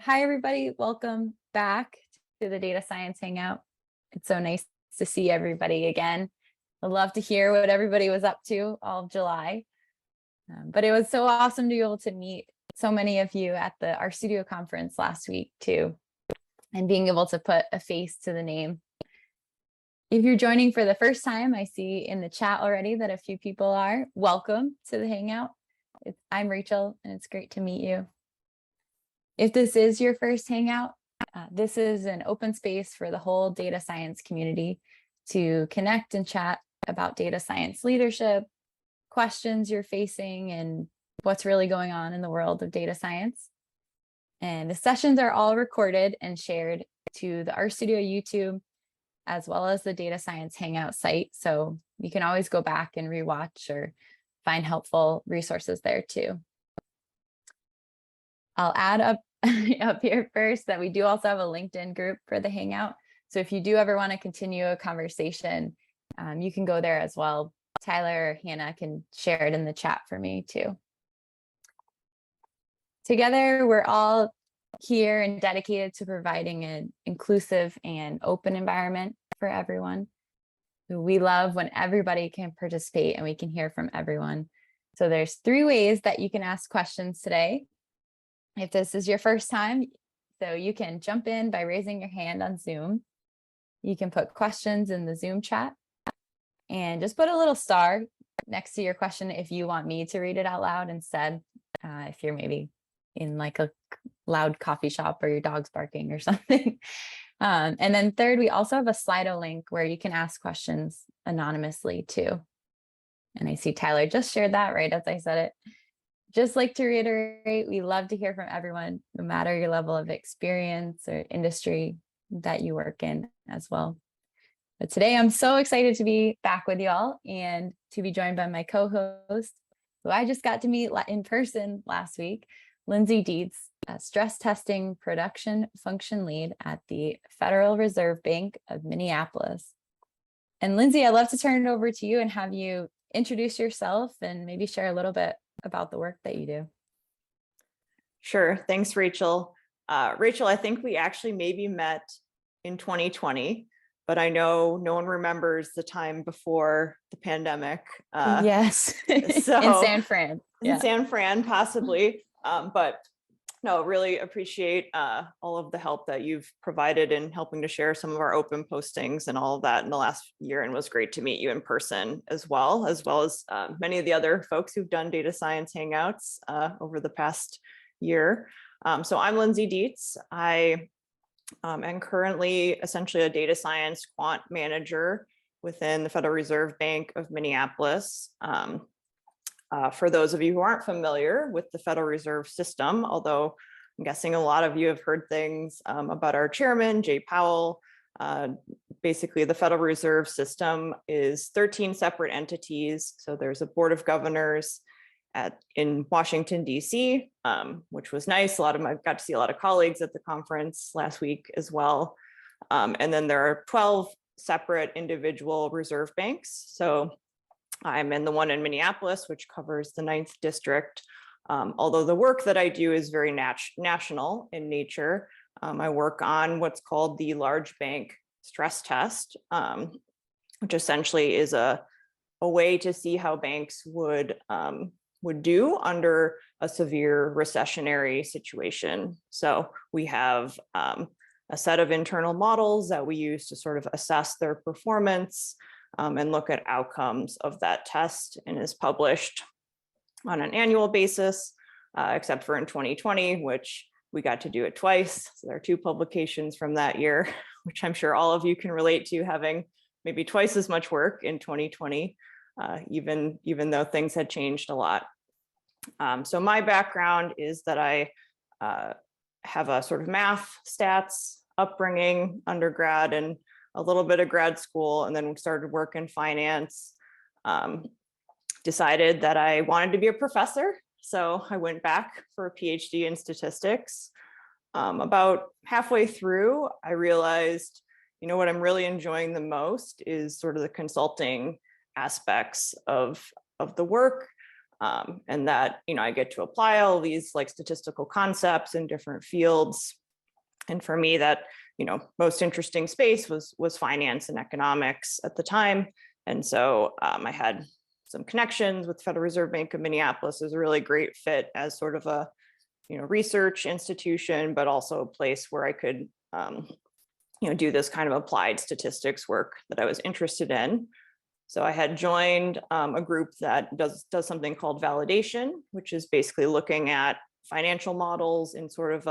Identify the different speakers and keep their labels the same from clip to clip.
Speaker 1: Hi, everybody. Welcome back to the Data Science Hangout. It's so nice to see everybody again. I'd love to hear what everybody was up to all of July. But it was so awesome to be able to meet so many of you at the RStudio conference last week too, and being able to put a face to the name. If you're joining for the first time, I see in the chat already that a few people are. Welcome to the Hangout. I'm Rachel, and it's great to meet you. If this is your first Hangout, this is an open space for the whole data science community to connect and chat about data science leadership, questions you're facing, and what's really going on in the world of data science. And the sessions are all recorded and shared to the RStudio YouTube, as well as the Data Science Hangout site. So you can always go back and rewatch or find helpful resources there too. I'll add up here first that we do also have a LinkedIn group for the Hangout. So if you do ever want to continue a conversation, you can go there as well. Tyler or Hannah can share it in the chat for me too. Together, we're all here and dedicated to providing an inclusive and open environment for everyone. We love when everybody can participate and we can hear from everyone. So there's 3 ways that you can ask questions today. If this is your first time, so you can jump in by raising your hand on Zoom. You can put questions in the Zoom chat and just put a little star next to your question if you want me to read it out loud instead, if you're maybe in like a loud coffee shop or your dog's barking or something. And then third, we also have a Slido link where you can ask questions anonymously too. And I see Tyler just shared that right as I said it. Just like to reiterate, we love to hear from everyone, no matter your level of experience or industry that you work in as well. But today I'm so excited to be back with y'all and to be joined by my co-host, who I just got to meet in person last week, Lindsey Dietz, a stress testing production function lead at the Federal Reserve Bank of Minneapolis. And Lindsay, I'd love to turn it over to you and have you introduce yourself and maybe share a little bit about the work that you do.
Speaker 2: Sure. Thanks, Rachel. Rachel, I think we actually maybe met in 2020, but I know no one remembers the time before the pandemic.
Speaker 1: Yes,
Speaker 2: so
Speaker 1: in San Fran.
Speaker 2: In San Fran, possibly. But no, really appreciate all of the help that you've provided in helping to share some of our open postings and all of that in the last year. And it was great to meet you in person as well as many of the other folks who've done data science hangouts over the past year. So I'm Lindsey Dietz. I am currently essentially a data science quant manager within the Federal Reserve Bank of Minneapolis. For those of you who aren't familiar with the Federal Reserve System, although I'm guessing a lot of you have heard things about our chairman, Jay Powell. Basically, the Federal Reserve System is 13 separate entities. So there's a board of governors in Washington, D.C., which was nice. I got to see a lot of colleagues at the conference last week as well. And then there are 12 separate individual reserve banks. So I'm in the one in Minneapolis, which covers the 9th district. Although the work that I do is very national in nature. I work on what's called the large bank stress test, which essentially is a way to see how banks would do under a severe recessionary situation. So we have a set of internal models that we use to sort of assess their performance and look at outcomes of that test, and is published on an annual basis, except for in 2020, which we got to do it twice. So there are 2 publications from that year, which I'm sure all of you can relate to, having maybe twice as much work in 2020, even though things had changed a lot. So my background is that I have a sort of math, stats upbringing, undergrad, and a little bit of grad school, and then started work in finance. Decided that I wanted to be a professor. So I went back for a PhD in statistics. About halfway through, I realized, what I'm really enjoying the most is sort of the consulting aspects of the work. and that, I get to apply all these like statistical concepts in different fields. And for me, that, most interesting space was finance and economics at the time. And so I had some connections with Federal Reserve Bank of Minneapolis. It was a really great fit as sort of a, research institution, but also a place where I could, do this kind of applied statistics work that I was interested in. So I had joined a group that does something called validation, which is basically looking at financial models in sort of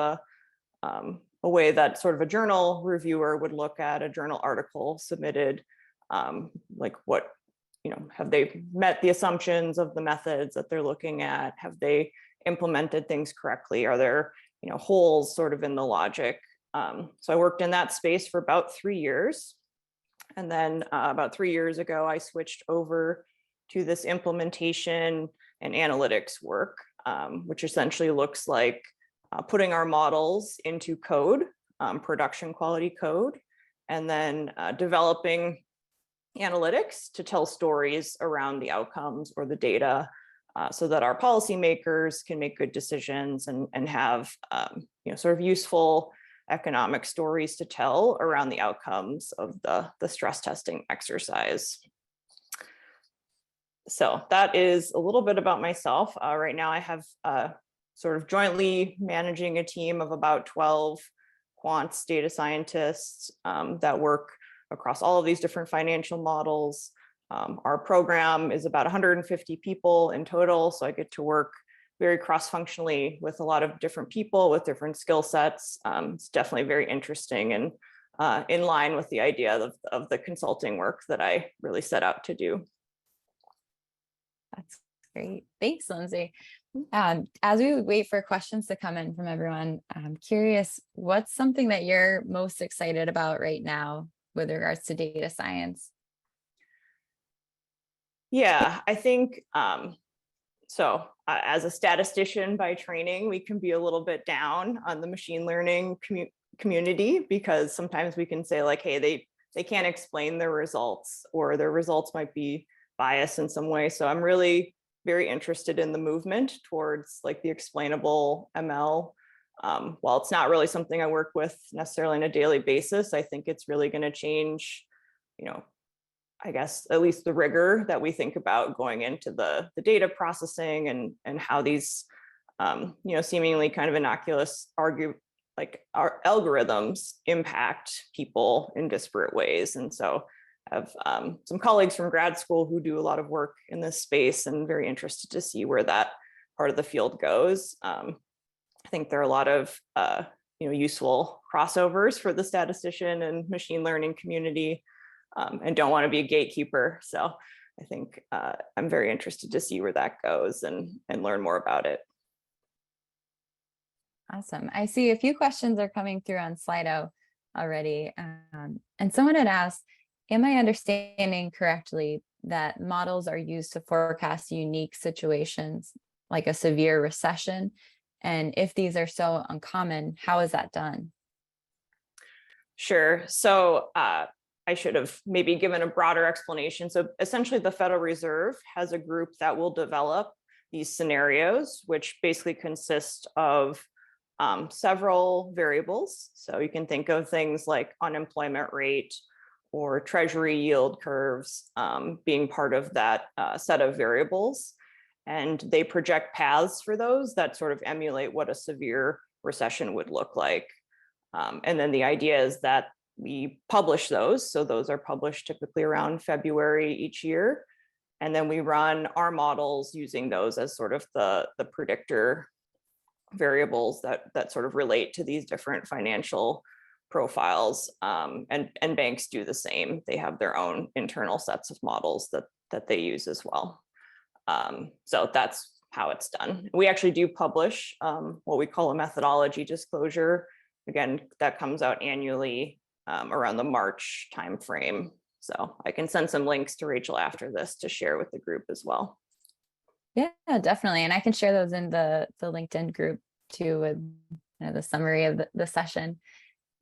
Speaker 2: a way that sort of a journal reviewer would look at a journal article submitted, like what, have they met the assumptions of the methods that they're looking at? Have they implemented things correctly? Are there, holes sort of in the logic? So I worked in that space for about 3 years. And then about 3 years ago, I switched over to this implementation and analytics work, which essentially looks like putting our models into code, production quality code, and then developing analytics to tell stories around the outcomes or the data, so that our policymakers can make good decisions and have sort of useful economic stories to tell around the outcomes of the stress testing exercise. So that is a little bit about myself. Right now I have sort of jointly managing a team of about 12 quants data scientists that work across all of these different financial models. Our program is about 150 people in total, so I get to work very cross-functionally with a lot of different people with different skill sets. It's definitely very interesting and in line with the idea of the consulting work that I really set out to do.
Speaker 1: That's great. Thanks, Lindsay. As we wait for questions to come in from everyone, I'm curious, what's something that you're most excited about right now with regards to data science?
Speaker 2: Yeah, I think so. As a statistician by training, we can be a little bit down on the machine learning community because sometimes we can say like, hey, they can't explain their results, or their results might be biased in some way. So I'm really very interested in the movement towards like the explainable ML. While it's not really something I work with necessarily on a daily basis, I think it's really going to change, I guess, at least the rigor that we think about going into the data processing and how these, seemingly kind of innocuous our algorithms impact people in disparate ways. And so I have some colleagues from grad school who do a lot of work in this space, and very interested to see where that part of the field goes. I think there are a lot of useful crossovers for the statistician and machine learning community, and don't want to be a gatekeeper. So I think I'm very interested to see where that goes and learn more about it.
Speaker 1: Awesome. I see a few questions are coming through on Slido already. And someone had asked, am I understanding correctly that models are used to forecast unique situations like a severe recession? And if these are so uncommon, how is that done?
Speaker 2: Sure. So I should have maybe given a broader explanation. So essentially the Federal Reserve has a group that will develop these scenarios, which basically consist of several variables. So you can think of things like unemployment rate or treasury yield curves being part of that set of variables. And they project paths for those that sort of emulate what a severe recession would look like. And then the idea is that we publish those. So those are published typically around February each year. And then we run our models using those as sort of the predictor variables that sort of relate to these different financial profiles. And banks do the same. They have their own internal sets of models that they use as well. So that's how it's done. We actually do publish what we call a methodology disclosure. Again, that comes out annually around the March timeframe. So I can send some links to Rachel after this to share with the group as well.
Speaker 1: Yeah, definitely. And I can share those in the LinkedIn group too, with the summary of the session.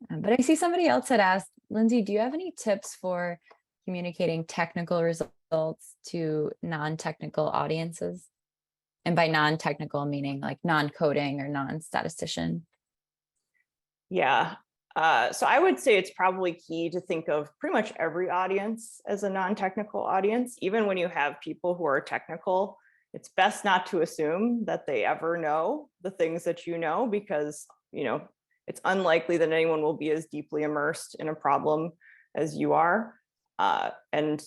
Speaker 1: But I see somebody else had asked, Lindsay, do you have any tips for communicating technical results to non-technical audiences? And by non-technical, meaning like non-coding or non-statistician.
Speaker 2: Yeah. So I would say it's probably key to think of pretty much every audience as a non-technical audience. Even when you have people who are technical, it's best not to assume that they ever know the things that you know, because it's unlikely that anyone will be as deeply immersed in a problem as you are. And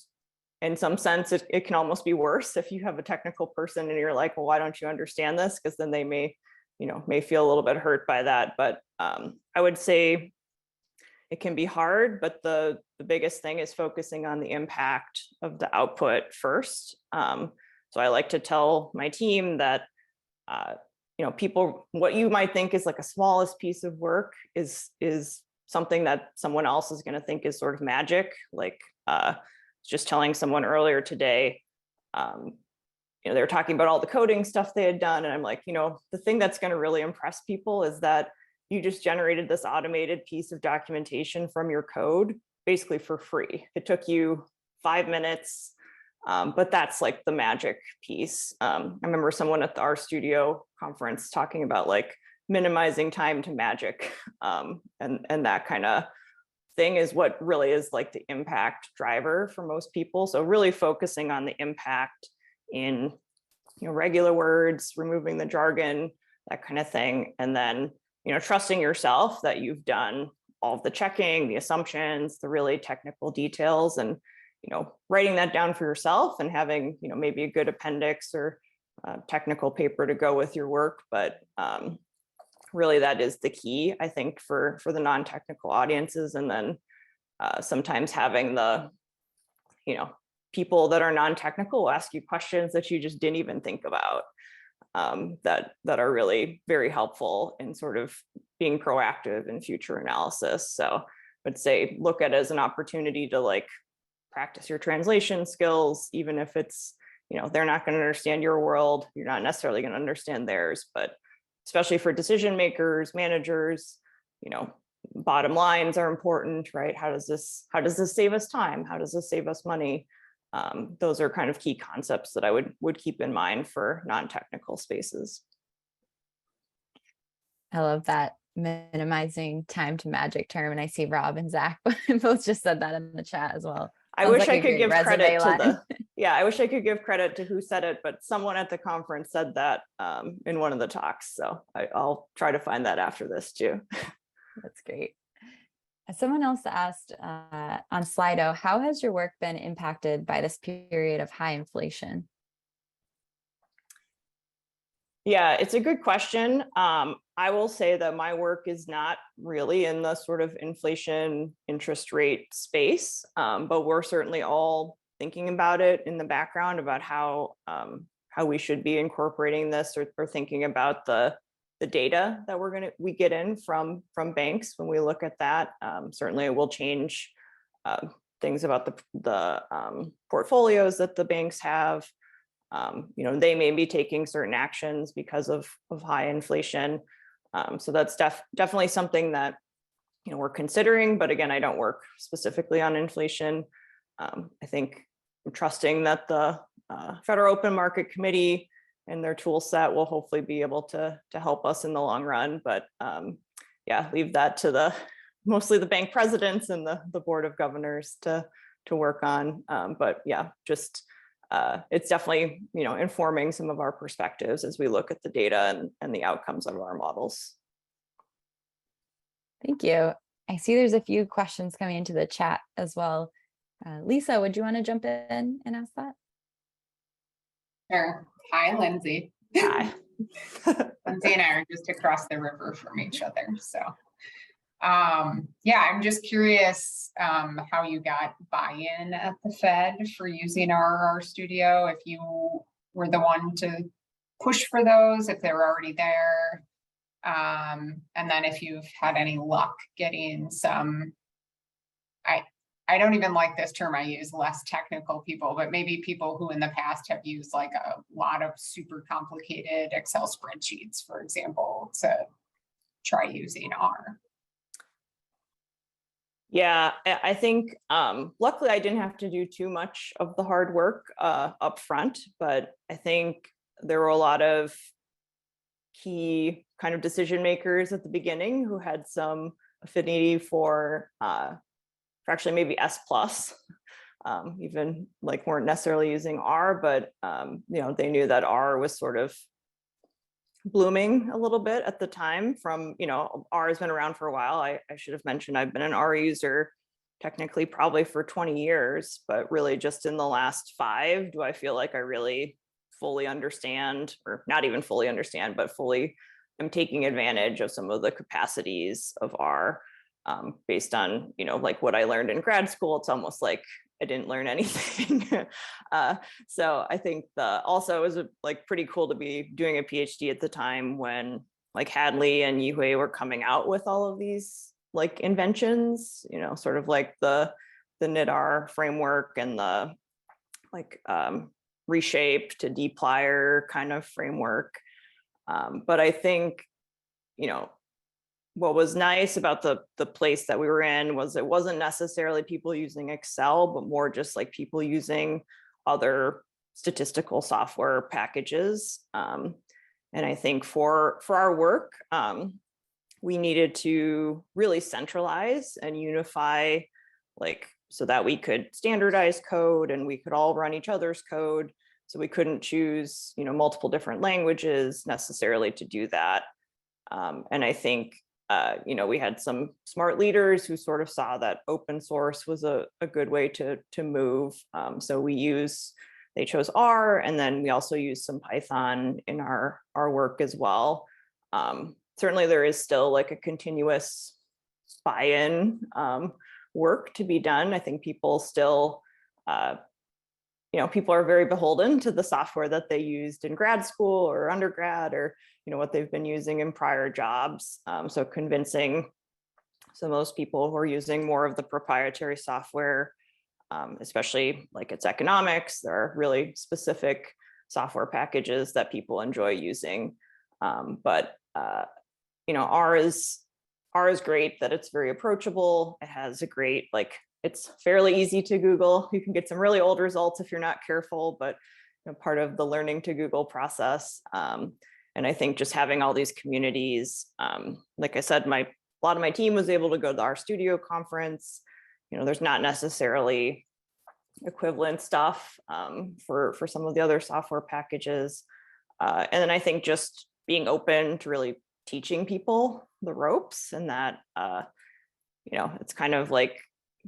Speaker 2: in some sense, it can almost be worse if you have a technical person and you're like, well, why don't you understand this? Because then they may feel a little bit hurt by that. But I would say it can be hard, but the biggest thing is focusing on the impact of the output first. So I like to tell my team that, people, what you might think is like a smallest piece of work is something that someone else is going to think is sort of magic. Like just telling someone earlier today, they were talking about all the coding stuff they had done. And I'm like, the thing that's going to really impress people is that you just generated this automated piece of documentation from your code, basically for free. It took you 5 minutes, but that's like the magic piece. I remember someone at our studio conference talking about like minimizing time to magic, and that kind of thing is what really is like the impact driver for most people. So really focusing on the impact in regular words, removing the jargon, that kind of thing, and then trusting yourself that you've done all of the checking, the assumptions, the really technical details, and writing that down for yourself and having maybe a good appendix or technical paper to go with your work. But really that is the key, I think, for the non-technical audiences. And then sometimes having the people that are non-technical will ask you questions that you just didn't even think about, that are really very helpful in sort of being proactive in future analysis. So I would say look at it as an opportunity to like practice your translation skills, even if it's they're not going to understand your world, you're not necessarily going to understand theirs. But especially for decision makers, managers, bottom lines are important, right? How does this save us time? How does this save us money? Those are kind of key concepts that I would keep in mind for non-technical spaces.
Speaker 1: I love that minimizing time to magic term. And I see Rob and Zach both just said that in the chat as well.
Speaker 2: I wish I could give credit to I wish I could give credit to who said it, but someone at the conference said that in one of the talks. So I'll try to find that after this too.
Speaker 1: That's great. Someone else asked on Slido, how has your work been impacted by this period of high inflation?
Speaker 2: Yeah, it's a good question. I will say that my work is not really in the sort of inflation interest rate space, but we're certainly all thinking about it in the background about how we should be incorporating this or thinking about the data that we get in from banks when we look at that. Certainly it will change things about the portfolios that the banks have. They may be taking certain actions because of high inflation. So that's definitely something that we're considering. But again, I don't work specifically on inflation. I think I'm trusting that the Federal Open Market Committee and their tool set will hopefully be able to help us in the long run. But yeah, leave that to mostly the bank presidents and the board of governors to work on. But yeah, just it's definitely informing some of our perspectives as we look at the data and the outcomes of our models.
Speaker 1: Thank you. I see there's a few questions coming into the chat as well. Lisa, would you want to jump in and ask that?
Speaker 3: Sure. Hi, Lindsay.
Speaker 2: Hi.
Speaker 3: Lindsay and I are just across the river from each other. So yeah, I'm just curious how you got buy-in at the Fed for using our studio, if you were the one to push for those, if they were already there, and then if you've had any luck getting some, I don't even like this term I use, less technical people, but maybe people who in the past have used like a lot of super complicated Excel spreadsheets, for example, to try using R.
Speaker 2: Yeah, I think luckily I didn't have to do too much of the hard work up front, but I think there were a lot of key kind of decision makers at the beginning who had some affinity for actually maybe S plus, even like weren't necessarily using R, but you know, they knew that R was sort of blooming a little bit at the time. From, you know, R has been around for a while. I should have mentioned I've been an R user technically probably for 20 years, but really just in the last 5 do I feel like I really fully understand, or not even fully understand, but fully am taking advantage of some of the capacities of R, based on, you know, like what I learned in grad school. It's almost like I didn't learn anything. So I think also it was like pretty cool to be doing a PhD at the time when like Hadley and Yihue were coming out with all of these like inventions, you know, sort of like the nitty framework and the like reshape to dplyr kind of framework. But I think, you know, what was nice about the place that we were in was it wasn't necessarily people using Excel, but more just like people using other statistical software packages. And I think for our work, we needed to really centralize and unify, like, so that we could standardize code and we could all run each other's code. So we couldn't choose, you know, multiple different languages necessarily to do that. And I think, you know, we had some smart leaders who sort of saw that open source was a good way to move. So they chose R, and then we also use some Python in our work as well. Certainly there is still like a continuous buy-in work to be done. I think people still, you know, people are very beholden to the software that they used in grad school or undergrad, or, you know, what they've been using in prior jobs. So convincing some of those people who are using more of the proprietary software, especially like it's economics, there are really specific software packages that people enjoy using. But you know, R is great that it's very approachable. It has a great, like, it's fairly easy to Google. You can get some really old results if you're not careful, but you know, part of the learning to Google process. And I think just having all these communities, like I said, a lot of my team was able to go to our studio conference. You know, there's not necessarily equivalent stuff for some of the other software packages. And then I think just being open to really teaching people the ropes, and that, you know, it's kind of like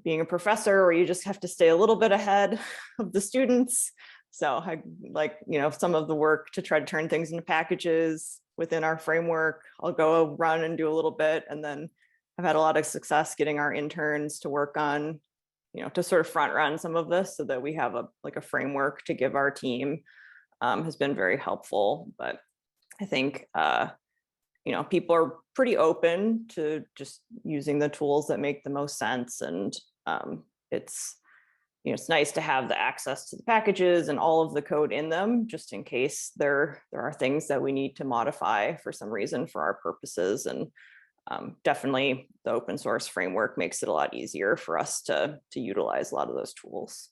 Speaker 2: being a professor where you just have to stay a little bit ahead of the students. So I like, you know, some of the work to try to turn things into packages within our framework. I'll go run and do a little bit. And then I've had a lot of success getting our interns to work on, you know, to sort of front run some of this so that we have a framework to give our team, has been very helpful. But I think, you know, people are pretty open to just using the tools that make the most sense. And it's, you know, it's nice to have the access to the packages and all of the code in them, just in case there are things that we need to modify for some reason for our purposes. And definitely the open source framework makes it a lot easier for us to utilize a lot of those tools.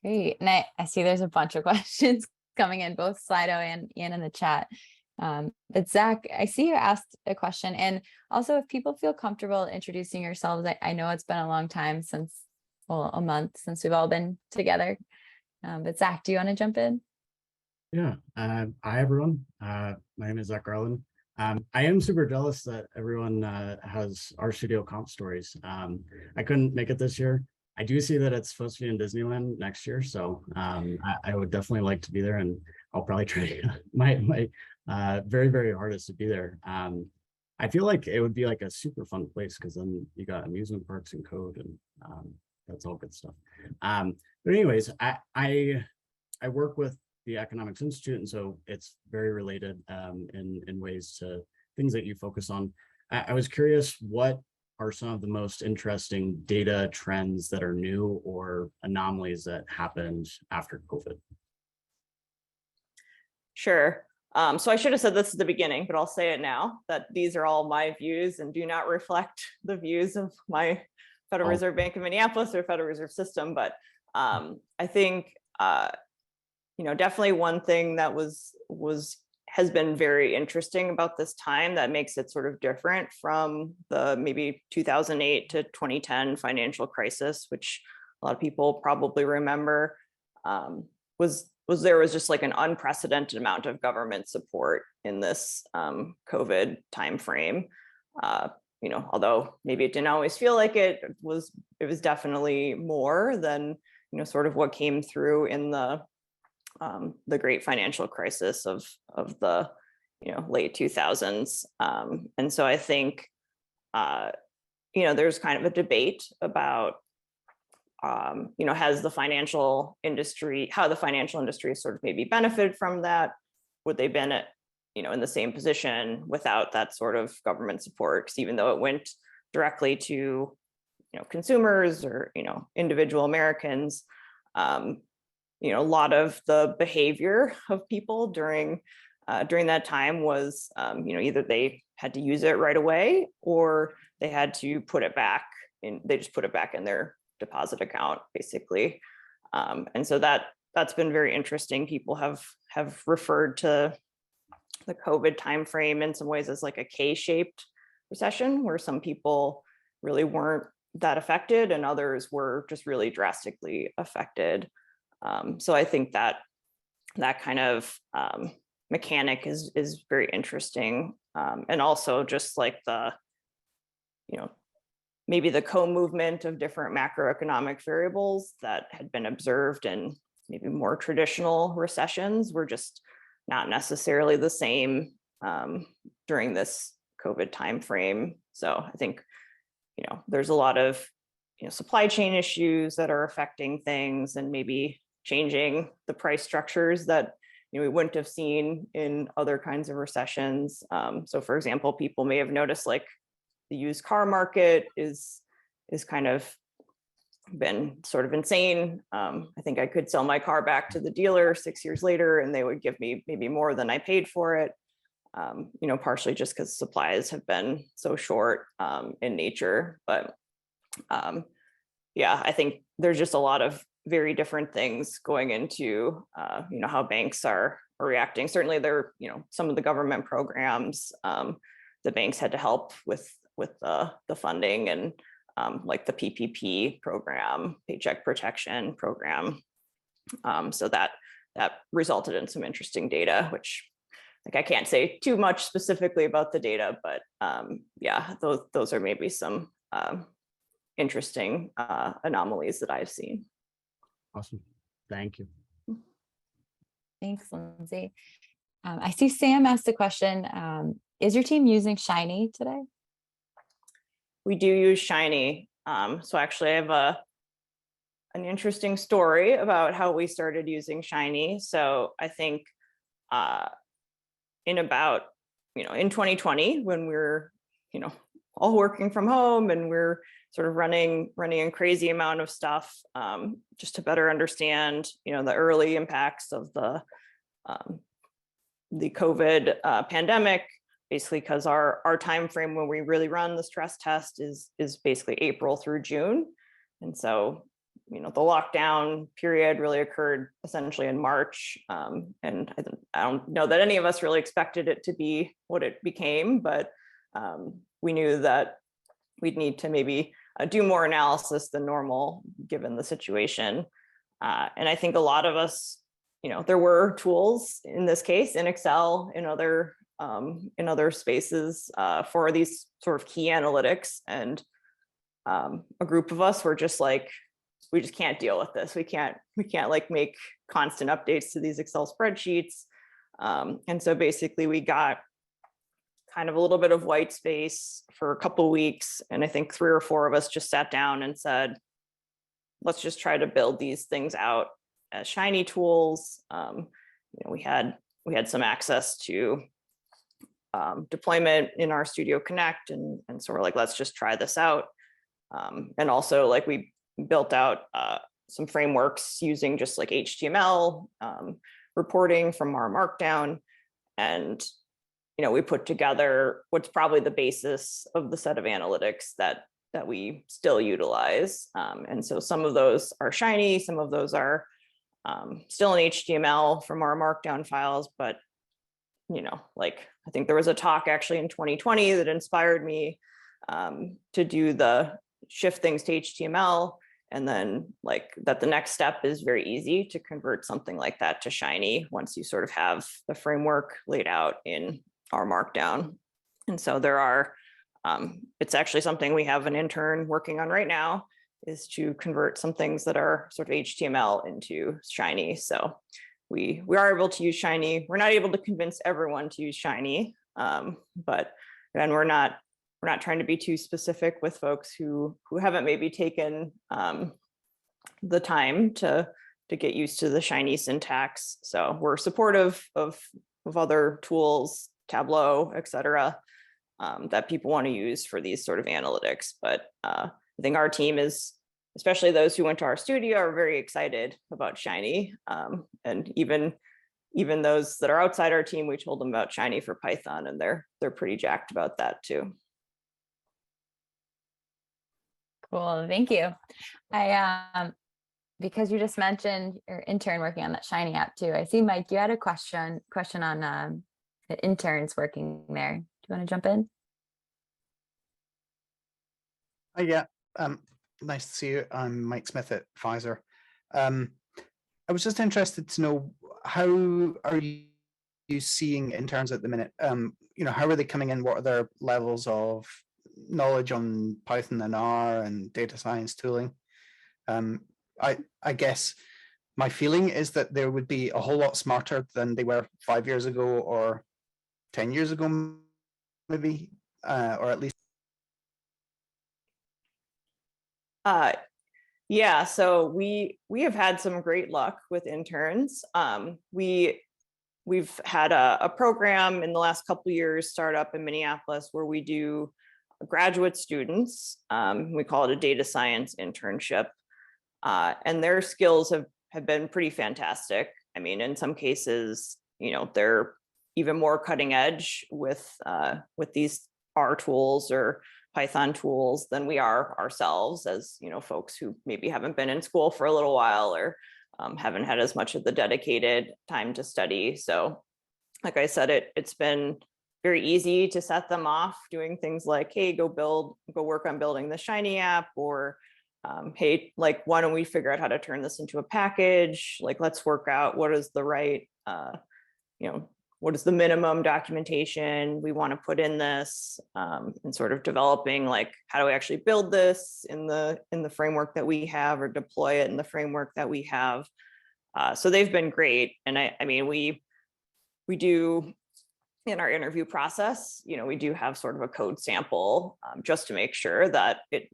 Speaker 1: Great. And I see there's a bunch of questions coming in, both Slido and in the chat. But Zach, I see you asked a question, and also if people feel comfortable introducing yourselves, I know it's been a long time since, well, a month since we've all been together. But Zach, do you want to jump in?
Speaker 4: Yeah. Hi, everyone. My name is Zach Garland. I am super jealous that everyone has RStudio comp stories. I couldn't make it this year. I do see that it's supposed to be in Disneyland next year, so I would definitely like to be there, and I'll probably try my very, very hardest to be there. I feel like it would be like a super fun place because then you got amusement parks and code, and that's all good stuff. But anyways, I work with the Economics Institute, and so it's very related in ways to things that you focus on. I was curious, what are some of the most interesting data trends that are new or anomalies that happened after COVID?
Speaker 2: Sure. So I should have said this at the beginning, but I'll say it now, that these are all my views and do not reflect the views of my Federal Reserve Bank of Minneapolis or Federal Reserve System. But I think definitely one thing that has been very interesting about this time that makes it sort of different from the maybe 2008 to 2010 financial crisis, which a lot of people probably remember, was there was just like an unprecedented amount of government support in this COVID timeframe. Although maybe it didn't always feel like it was definitely more than sort of what came through in the great financial crisis of the late 2000s. And so I think there's kind of a debate about has the financial industry, how the financial industry sort of maybe benefited from that? Would they been at in the same position without that sort of government support? Because even though it went directly to consumers or individual Americans, a lot of the behavior of people during that time was either they had to use it right away or they had to put it back in. They just put it back in their deposit account, basically. And so that's been very interesting. People have referred to the COVID timeframe in some ways as like a K-shaped recession, where some people really weren't that affected and others were just really drastically affected. So I think that kind of mechanic is very interesting. And also just like the, maybe the co-movement of different macroeconomic variables that had been observed in maybe more traditional recessions were just not necessarily the same during this COVID timeframe. So I think, there's a lot of, supply chain issues that are affecting things and maybe changing the price structures that we wouldn't have seen in other kinds of recessions. So for example, people may have noticed like the used car market is kind of been sort of insane. I think I could sell my car back to the dealer 6 years later and they would give me maybe more than I paid for it. Partially just because supplies have been so short in nature. But I think there's just a lot of very different things going into how banks are reacting. Certainly there, some of the government programs, the banks had to help with the funding and like the PPP program, Paycheck Protection Program. So that resulted in some interesting data, which like I can't say too much specifically about the data, but those are maybe some interesting anomalies that I've seen.
Speaker 4: Awesome. Thank you.
Speaker 1: Thanks, Lindsay. I see Sam asked a question. Is your team using Shiny today?
Speaker 2: We do use Shiny. So actually I have an interesting story about how we started using Shiny. So I think in 2020, when we're, all working from home and we're sort of running a crazy amount of stuff, just to better understand, the early impacts of the COVID pandemic, basically because our time frame when we really run the stress test is basically April through June. And so, the lockdown period really occurred essentially in March. And I don't know that any of us really expected it to be what it became, but we knew that we'd need to maybe do more analysis than normal given the situation. And I think a lot of us, there were tools in this case in Excel, in other spaces for these sort of key analytics. And a group of us were just like, we just can't deal with this. We can't like make constant updates to these Excel spreadsheets. And so basically we got kind of a little bit of white space for a couple of weeks. And I think 3 or 4 of us just sat down and said, let's just try to build these things out as Shiny tools. We had some access to deployment in our Studio Connect. And so we're like, let's just try this out. And also like we built out some frameworks using just like HTML reporting from our Markdown. And, we put together what's probably the basis of the set of analytics that we still utilize. And so some of those are Shiny, some of those are still in HTML from our markdown files, but like I think there was a talk actually in 2020 that inspired me to do the shift things to HTML. And then like that the next step is very easy to convert something like that to Shiny once you sort of have the framework laid out in our markdown. And so there are, it's actually something we have an intern working on right now, is to convert some things that are sort of HTML into Shiny. So we are able to use Shiny. We're not able to convince everyone to use Shiny, but then we're not trying to be too specific with folks who haven't maybe taken the time to get used to the Shiny syntax. So we're supportive of other tools, Tableau, et cetera, that people want to use for these sort of analytics. But I think our team is, especially those who went to our studio, are very excited about Shiny. And even those that are outside our team, we told them about Shiny for Python, and they're pretty jacked about that too.
Speaker 1: Cool, thank you. Because you just mentioned your intern working on that Shiny app too. I see, Mike, you had a question on the interns working there. Do you want to jump in?
Speaker 5: Yeah, nice to see you. I'm Mike Smith at Pfizer. I was just interested to know, how are you seeing interns at the minute? How are they coming in? What are their levels of knowledge on Python and R and data science tooling? I guess my feeling is that they would be a whole lot smarter than they were 5 years ago or 10 years ago, maybe, or at least.
Speaker 2: Yeah, so we have had some great luck with interns. We've had a program in the last couple of years start up in Minneapolis where we do graduate students. We call it a data science internship. And their skills have been pretty fantastic. I mean, in some cases, they're even more cutting edge with these R tools or Python tools than we are ourselves, as folks who maybe haven't been in school for a little while or haven't had as much of the dedicated time to study. So like I said, it's been very easy to set them off doing things like, hey, go work on building the Shiny app, or hey, like, why don't we figure out how to turn this into a package? Like, let's work out what is the right, what is the minimum documentation we want to put in this, and sort of developing, like, how do we actually build this in the framework that we have, or deploy it in the framework that we have. So they've been great. And I mean, we do, in our interview process, we do have sort of a code sample, just to make sure that it,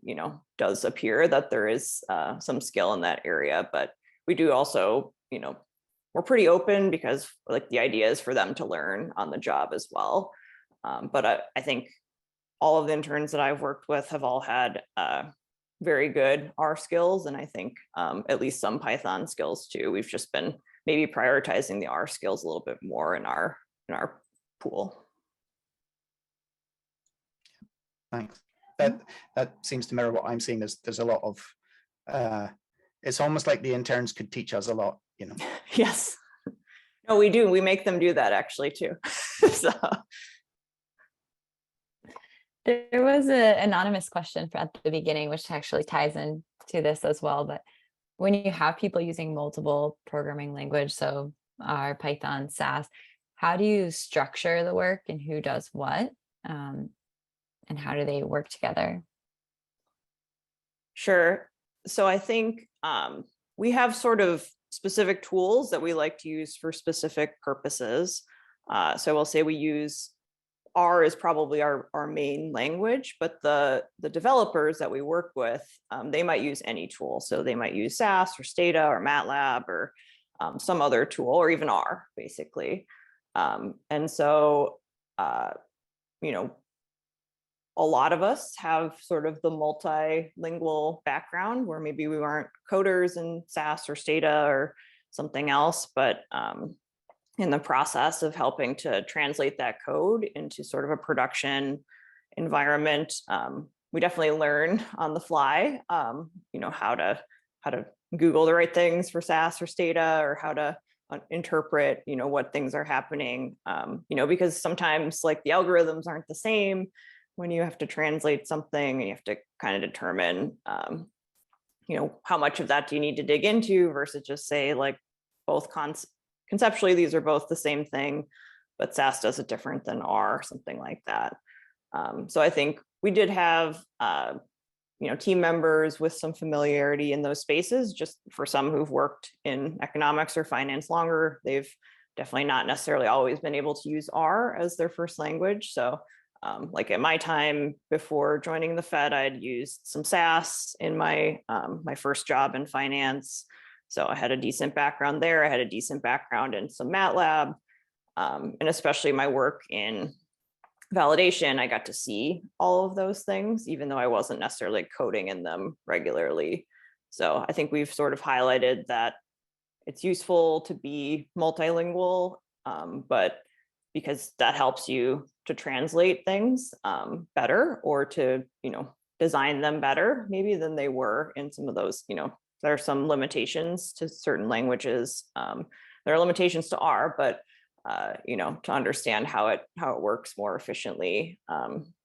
Speaker 2: does appear that there is some skill in that area. But we do also, we're pretty open, because like the idea is for them to learn on the job as well. But I think all of the interns that I've worked with have all had very good R skills, and I think at least some Python skills too. We've just been maybe prioritizing the R skills a little bit more in our pool.
Speaker 5: Thanks. That seems to mirror what I'm seeing. There's a lot of it's almost like the interns could teach us a lot,
Speaker 2: Yes. No, we do. We make them do that actually too. So.
Speaker 1: There was an anonymous question at the beginning, which actually ties into this as well. But when you have people using multiple programming language, so R, Python, SAS, how do you structure the work, and who does what, and how do they work together?
Speaker 2: Sure. So I think we have sort of specific tools that we like to use for specific purposes. So I'll say we use R is probably our main language, but the developers that we work with, they might use any tool. So they might use SAS or Stata or MATLAB or some other tool, or even R, basically. And so, a lot of us have sort of the multilingual background, where maybe we weren't coders in SAS or Stata or something else, but in the process of helping to translate that code into sort of a production environment, we definitely learn on the fly, how to Google the right things for SAS or Stata, or how to interpret, what things are happening, because sometimes like the algorithms aren't the same when you have to translate something, and you have to kind of determine, how much of that do you need to dig into versus just say like both conceptually, these are both the same thing, but SAS does it different than R, something like that. So I think we did have, team members with some familiarity in those spaces. Just for some who've worked in economics or finance longer, they've definitely not necessarily always been able to use R as their first language. So like at my time before joining the Fed, I'd used some SAS in my first job in finance. So I had a decent background there. I had a decent background in some MATLAB, and especially my work in validation, I got to see all of those things, even though I wasn't necessarily coding in them regularly. So I think we've sort of highlighted that it's useful to be multilingual, but because that helps you to translate things better, or to, design them better maybe than they were in some of those, there are some limitations to certain languages. There are limitations to R, but to understand how it works more efficiently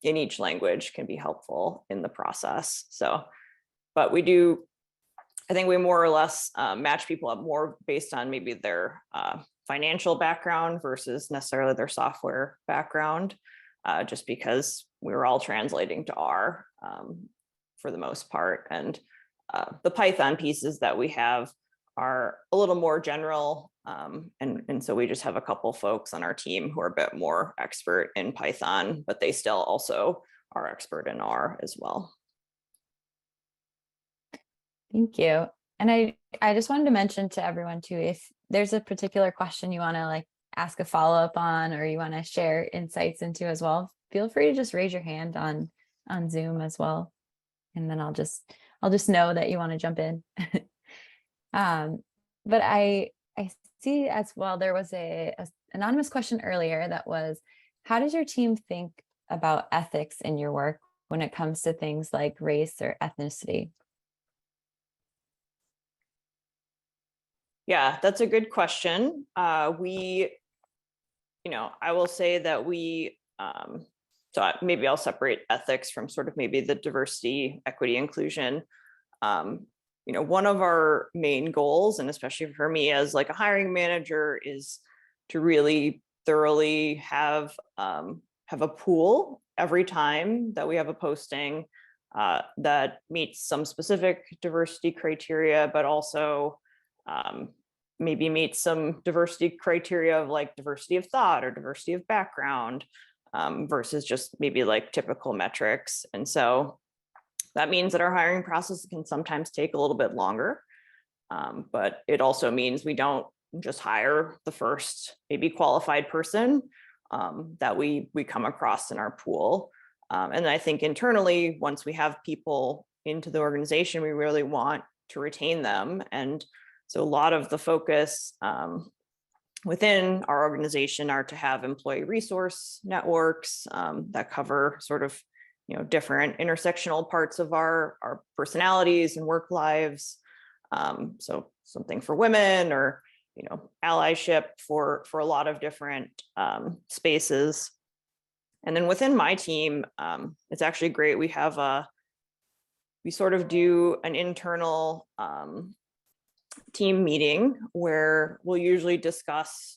Speaker 2: in each language can be helpful in the process. So, but I think we more or less match people up more based on maybe their financial background versus necessarily their software background, just because we were all translating to R for the most part. And the Python pieces that we have are a little more general. And so we just have a couple folks on our team who are a bit more expert in Python, but they still also are expert in R as well.
Speaker 1: Thank you. And I just wanted to mention to everyone too, if there's a particular question you want to like ask a follow-up on, or you want to share insights into as well, feel free to just raise your hand on Zoom as well. And then I'll just know that you want to jump in. But I see as well, there was a anonymous question earlier that was, how does your team think about ethics in your work when it comes to things like race or ethnicity?
Speaker 2: Yeah, that's a good question. I will say that so maybe I'll separate ethics from sort of maybe the diversity, equity, inclusion. One of our main goals, and especially for me as like a hiring manager, is to really thoroughly have a pool every time that we have a posting that meets some specific diversity criteria, but also maybe meets some diversity criteria of like diversity of thought or diversity of background versus just maybe like typical metrics. And so that means that our hiring process can sometimes take a little bit longer, but it also means we don't just hire the first maybe qualified person that we come across in our pool. And I think internally, once we have people into the organization, we really want to retain them. And so a lot of the focus within our organization are to have employee resource networks that cover sort of different intersectional parts of our personalities and work lives. So something for women, or allyship for a lot of different spaces. And then within my team, it's actually great. We sort of do an internal team meeting where we'll usually discuss,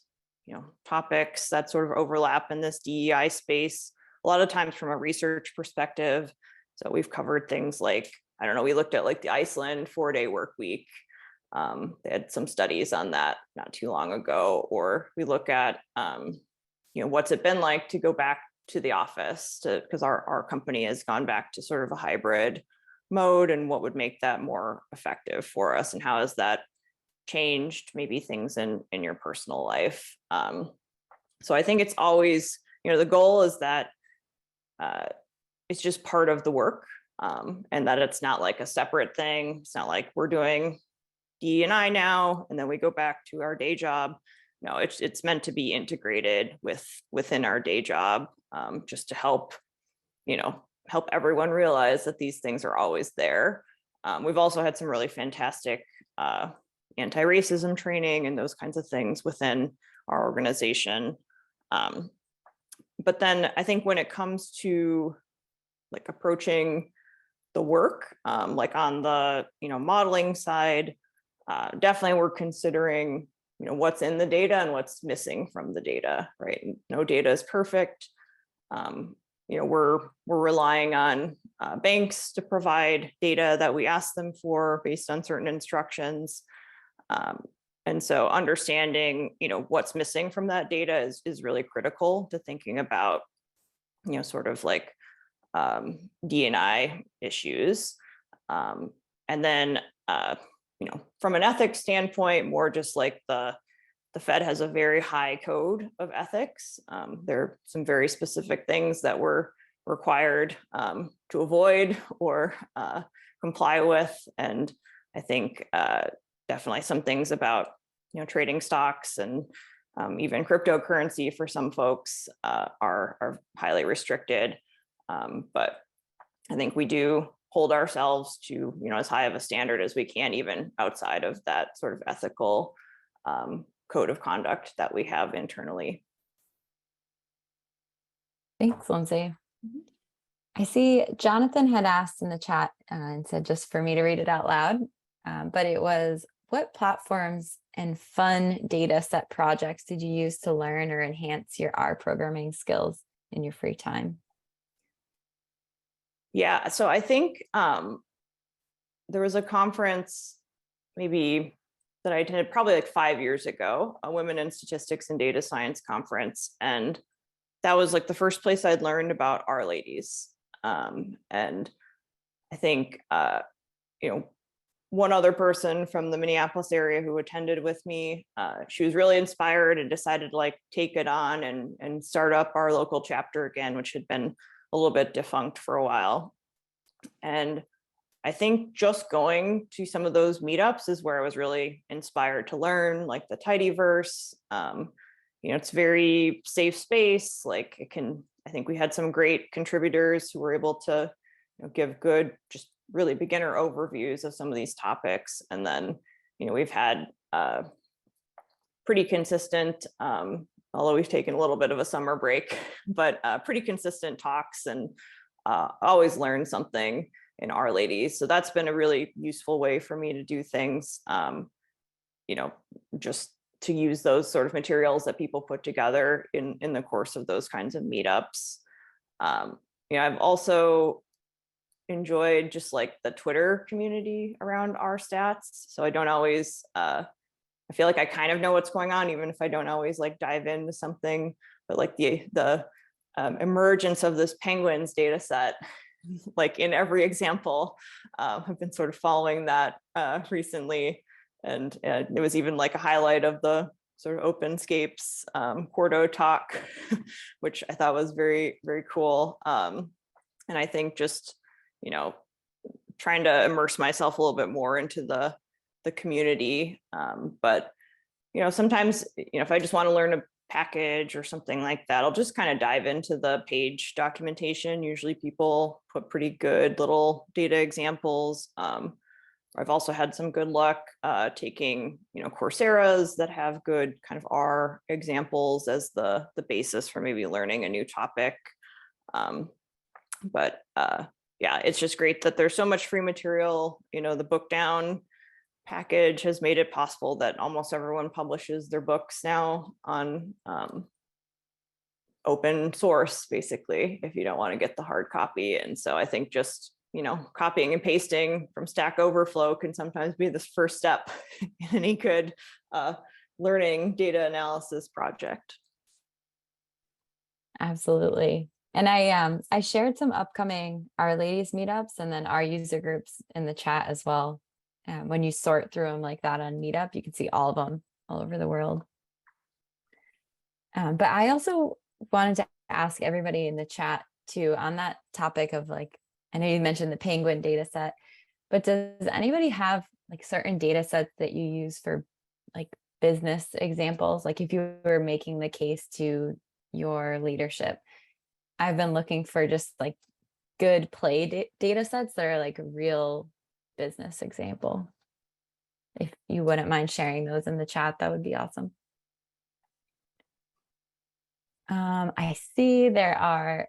Speaker 2: topics that sort of overlap in this DEI space, a lot of times from a research perspective. So we've covered things like, we looked at like the Iceland 4-day work week. They had some studies on that not too long ago. Or we look at, what's it been like to go back to the office, because our company has gone back to sort of a hybrid mode, and what would make that more effective for us, and how has that changed maybe things in your personal life. So I think it's always, the goal is that it's just part of the work, and that it's not like a separate thing. It's not like we're doing DE&I now and then we go back to our day job. No, it's meant to be integrated within our day job, just to help everyone realize that these things are always there. We've also had some really fantastic anti-racism training and those kinds of things within our organization. But then I think when it comes to like approaching the work, like on the modeling side, definitely we're considering what's in the data and what's missing from the data, right? No data is perfect. We're relying on banks to provide data that we ask them for based on certain instructions. And so understanding, what's missing from that data is really critical to thinking about, sort of like D&I issues. And then, from an ethics standpoint, more just like the Fed has a very high code of ethics. There are some very specific things that we're required to avoid or comply with. And I think definitely some things about trading stocks and even cryptocurrency for some folks are highly restricted. But I think we do hold ourselves to as high of a standard as we can, even outside of that sort of ethical code of conduct that we have internally.
Speaker 1: Thanks, Lindsay. I see Jonathan had asked in the chat and said just for me to read it out loud, but it was, what platforms and fun data set projects did you use to learn or enhance your R programming skills in your free time?
Speaker 2: Yeah, so I think there was a conference maybe that I attended probably like 5 years ago, a Women in Statistics and Data Science conference. And that was like the first place I'd learned about R ladies. And I think, one other person from the Minneapolis area who attended with me, she was really inspired and decided to like take it on and start up our local chapter again, which had been a little bit defunct for a while. And I think just going to some of those meetups is where I was really inspired to learn, like the tidyverse. It's very safe space. Like I think we had some great contributors who were able to give good, just really beginner overviews of some of these topics. And then, we've had pretty consistent, although we've taken a little bit of a summer break, but pretty consistent talks and always learn something in R ladies. So that's been a really useful way for me to do things, just to use those sort of materials that people put together in the course of those kinds of meetups. I've also enjoyed just like the Twitter community around R stats. So I don't always, I feel like I kind of know what's going on, even if I don't always like dive into something, but like the emergence of this penguins data set, like in every example, I've been sort of following that recently. And it was even like a highlight of the sort of OpenScapes Quarto talk, which I thought was very, very cool. And I think just, trying to immerse myself a little bit more into the community. But, sometimes, if I just want to learn a package or something like that, I'll just kind of dive into the page documentation. Usually people put pretty good little data examples. I've also had some good luck taking, Coursera's that have good kind of R examples as the basis for maybe learning a new topic. But yeah, it's just great that there's so much free material. The Book Down package has made it possible that almost everyone publishes their books now on open source, basically, if you don't want to get the hard copy. And so I think just, copying and pasting from Stack Overflow can sometimes be the first step in any good learning data analysis project.
Speaker 1: Absolutely. And I shared some upcoming R ladies meetups and then our user groups in the chat as well. When you sort through them like that on Meetup, you can see all of them all over the world. But I also wanted to ask everybody in the chat too, on that topic of like, I know you mentioned the penguin data set, but does anybody have like certain data sets that you use for like business examples? Like if you were making the case to your leadership, I've been looking for just like good play data sets that are like a real business example. if you wouldn't mind sharing those in the chat, that would be awesome. I see there are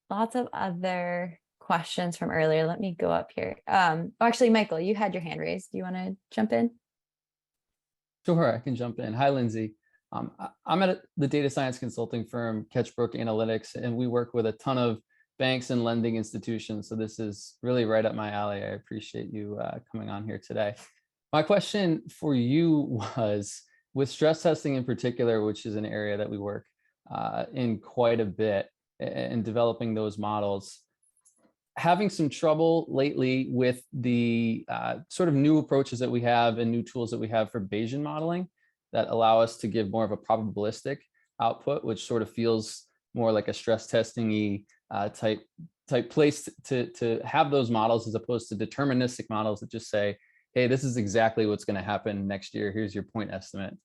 Speaker 1: lots of other questions from earlier. Let me go up here. Actually, Michael, you had your hand raised. Do you want to jump in?
Speaker 6: Sure, I can jump in. Hi, Lindsay. I'm at the data science consulting firm Catchbrook Analytics, and we work with a ton of banks and lending institutions. So this is really right up my alley. I appreciate you coming on here today. My question for you was, with stress testing in particular, which is an area that we work in quite a bit, and developing those models, having some trouble lately with the sort of new approaches that we have and new tools that we have for Bayesian modeling that allow us to give more of a probabilistic output, which sort of feels more like a stress testing-y type place to have those models, as opposed to deterministic models that just say, hey, this is exactly what's going to happen next year. Here's your point estimate.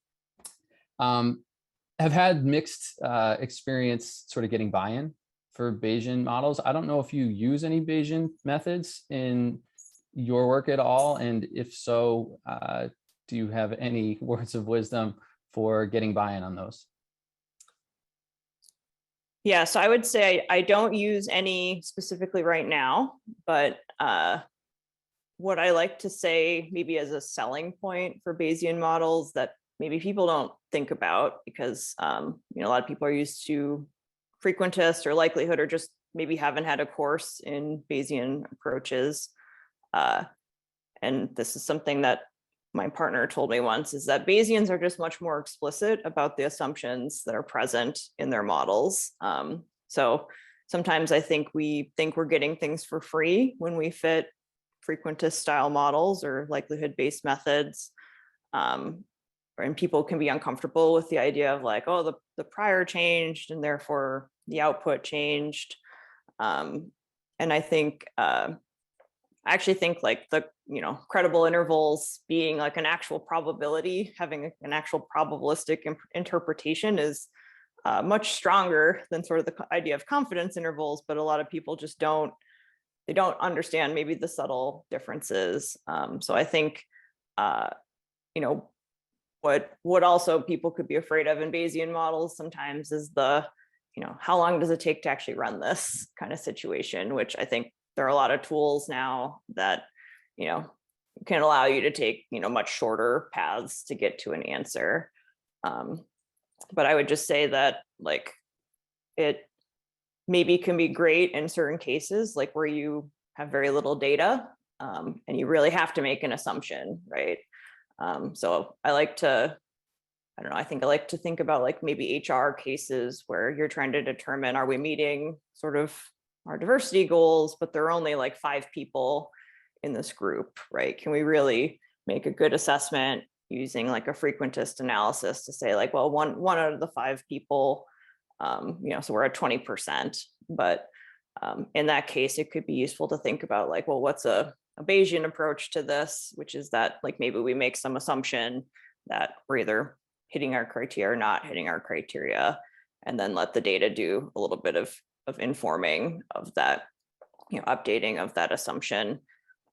Speaker 6: Have had mixed experience sort of getting buy-in for Bayesian models. I don't know if you use any Bayesian methods in your work at all, and if so, do you have any words of wisdom for getting buy-in on those?
Speaker 2: Yeah, so I would say I don't use any specifically right now, but what I like to say maybe as a selling point for Bayesian models that maybe people don't think about, because a lot of people are used to frequentist or likelihood, or just maybe haven't had a course in Bayesian approaches. And this is something that my partner told me once, is that Bayesians are just much more explicit about the assumptions that are present in their models. So sometimes I think we think we're getting things for free when we fit frequentist style models or likelihood-based methods. And people can be uncomfortable with the idea of like, oh, the prior changed and therefore the output changed. And I think, I actually think like the, credible intervals being like an actual probability, having an actual probabilistic interpretation is much stronger than sort of the idea of confidence intervals, but a lot of people just don't understand maybe the subtle differences. So I think, what also people could be afraid of in Bayesian models sometimes is the, how long does it take to actually run this kind of situation, which I think there are a lot of tools now that, can allow you to take, much shorter paths to get to an answer. But I would just say that like it maybe can be great in certain cases, like where you have very little data and you really have to make an assumption, right? So I like to, I think I like to think about like maybe HR cases where you're trying to determine, are we meeting sort of our diversity goals, but there are only like 5 people in this group, right? Can we really make a good assessment using like a frequentist analysis to say like, well, one out of the 5 people, so we're at 20%, but in that case, it could be useful to think about like, well, what's a Bayesian approach to this, which is that like maybe we make some assumption that we're either hitting our criteria or not hitting our criteria, and then let the data do a little bit of informing of that, updating of that assumption.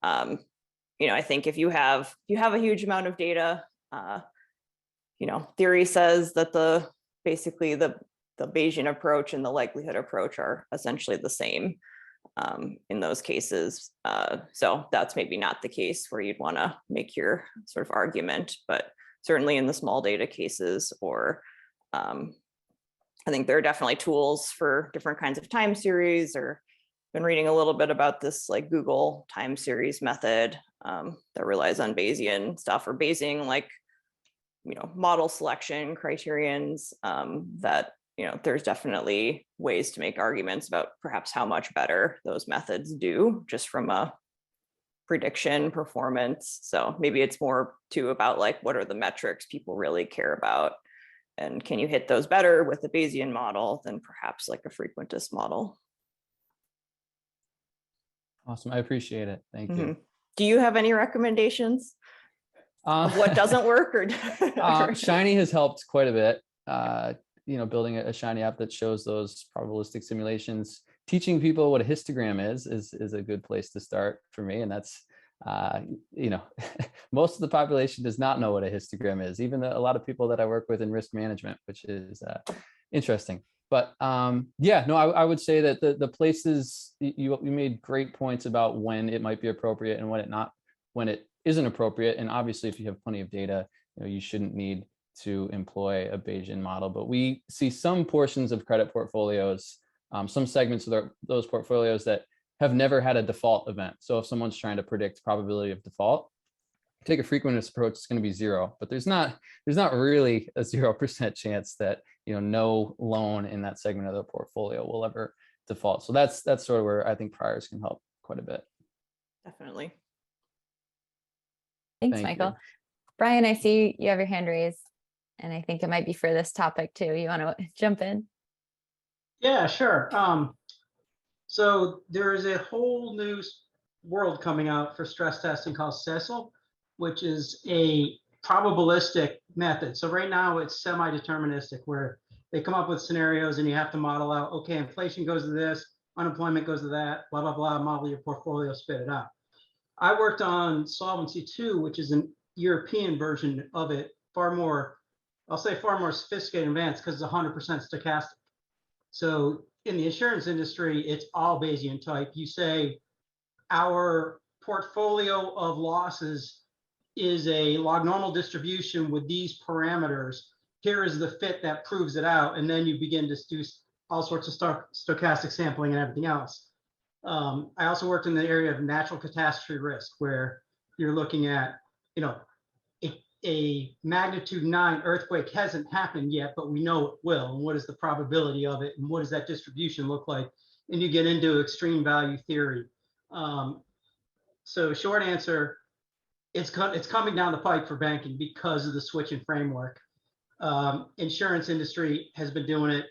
Speaker 2: I think if you have a huge amount of data, theory says that basically the Bayesian approach and the likelihood approach are essentially the same in those cases. So that's maybe not the case where you'd want to make your sort of argument, but certainly in the small data cases, or I think there are definitely tools for different kinds of time series, or been reading a little bit about this like Google time series method that relies on Bayesian stuff, or Bayesian like, model selection criterions that, there's definitely ways to make arguments about perhaps how much better those methods do just from a prediction performance. So maybe it's more too about like, what are the metrics people really care about? And can you hit those better with a Bayesian model than perhaps like a frequentist model?
Speaker 6: Awesome, I appreciate it. Thank you.
Speaker 2: Do you have any recommendations of what doesn't work? Or
Speaker 6: Shiny has helped quite a bit. Building a Shiny app that shows those probabilistic simulations, teaching people what a histogram is a good place to start for me. And that's you know, most of the population does not know what a histogram is, even a lot of people that I work with in risk management, which is interesting. But yeah, no, I would say that the places you made great points about when it might be appropriate and when it isn't appropriate. And obviously, if you have plenty of data, you know, you shouldn't need to employ a Bayesian model. But we see some portions of credit portfolios, some segments of those portfolios that have never had a default event. So if someone's trying to predict probability of default, take a frequentist approach, it's going to be 0. But there's not really a 0% chance that, you know, no loan in that segment of the portfolio will ever default. So that's sort of where I think priors can help quite a bit.
Speaker 2: Definitely.
Speaker 1: Thanks,
Speaker 6: Thank
Speaker 1: Michael.
Speaker 6: you.
Speaker 1: Brian, I see you have your hand raised, and I think it might be for this topic too. You want to jump in?
Speaker 7: Yeah, sure. So there is a whole new world coming out for stress testing called CECL, which is a probabilistic method. So right now it's semi-deterministic, where they come up with scenarios and you have to model out, okay, inflation goes to this, unemployment goes to that, blah, blah, blah, model your portfolio, spit it out. I worked on Solvency II, which is an European version of it, far more sophisticated and advanced because it's 100% stochastic. So in the insurance industry, it's all Bayesian type. You say our portfolio of losses is a log normal distribution with these parameters. Here is the fit that proves it out. And then you begin to do all sorts of stochastic sampling and everything else. I also worked in the area of natural catastrophe risk, where you're looking at, you know, a magnitude 9 earthquake hasn't happened yet, but we know it will. And what is the probability of it? And what does that distribution look like? And you get into extreme value theory. So short answer, it's coming down the pike for banking because of the switch in framework. Insurance industry has been doing it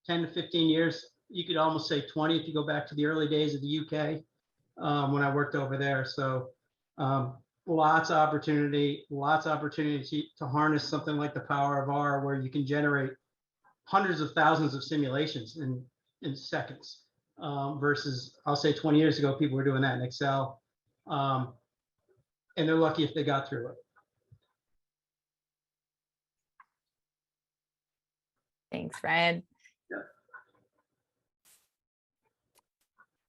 Speaker 7: 10 to 15 years. You could almost say 20 if you go back to the early days of the UK when I worked over there. So lots of opportunity to harness something like the power of R, where you can generate hundreds of thousands of simulations in seconds, versus I'll say 20 years ago, people were doing that in Excel. And they're lucky if they got through it.
Speaker 1: Thanks, Brian.
Speaker 7: Yeah.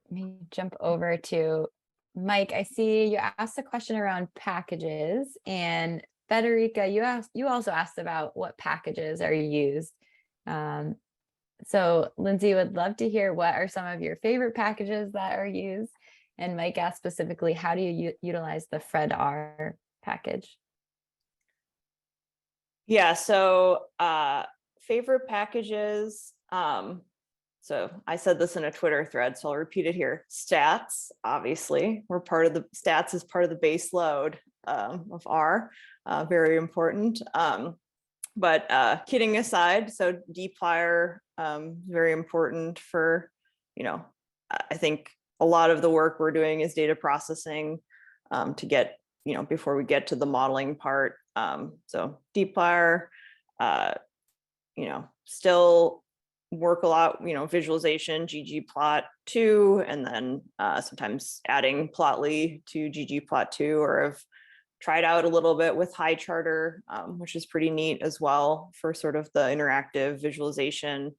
Speaker 1: Let me jump over to Mike. I see you asked a question around packages, and Federica, you also asked about what packages are used. So Lindsay would love to hear what are some of your favorite packages that are used, and Mike asked specifically, how do you utilize the FredR package?
Speaker 2: Yeah, so favorite packages. So I said this in a Twitter thread, so I'll repeat it here. Stats, obviously, we're part of the stats is part of the base load of R, very important. But kidding aside, so dplyr, very important for, you know, I think a lot of the work we're doing is data processing to get, you know, before we get to the modeling part. So dplyr, you know, still work a lot, you know, visualization, ggplot2, and then sometimes adding plotly to ggplot2, or have tried out a little bit with HighCharter, which is pretty neat as well for sort of the interactive visualization.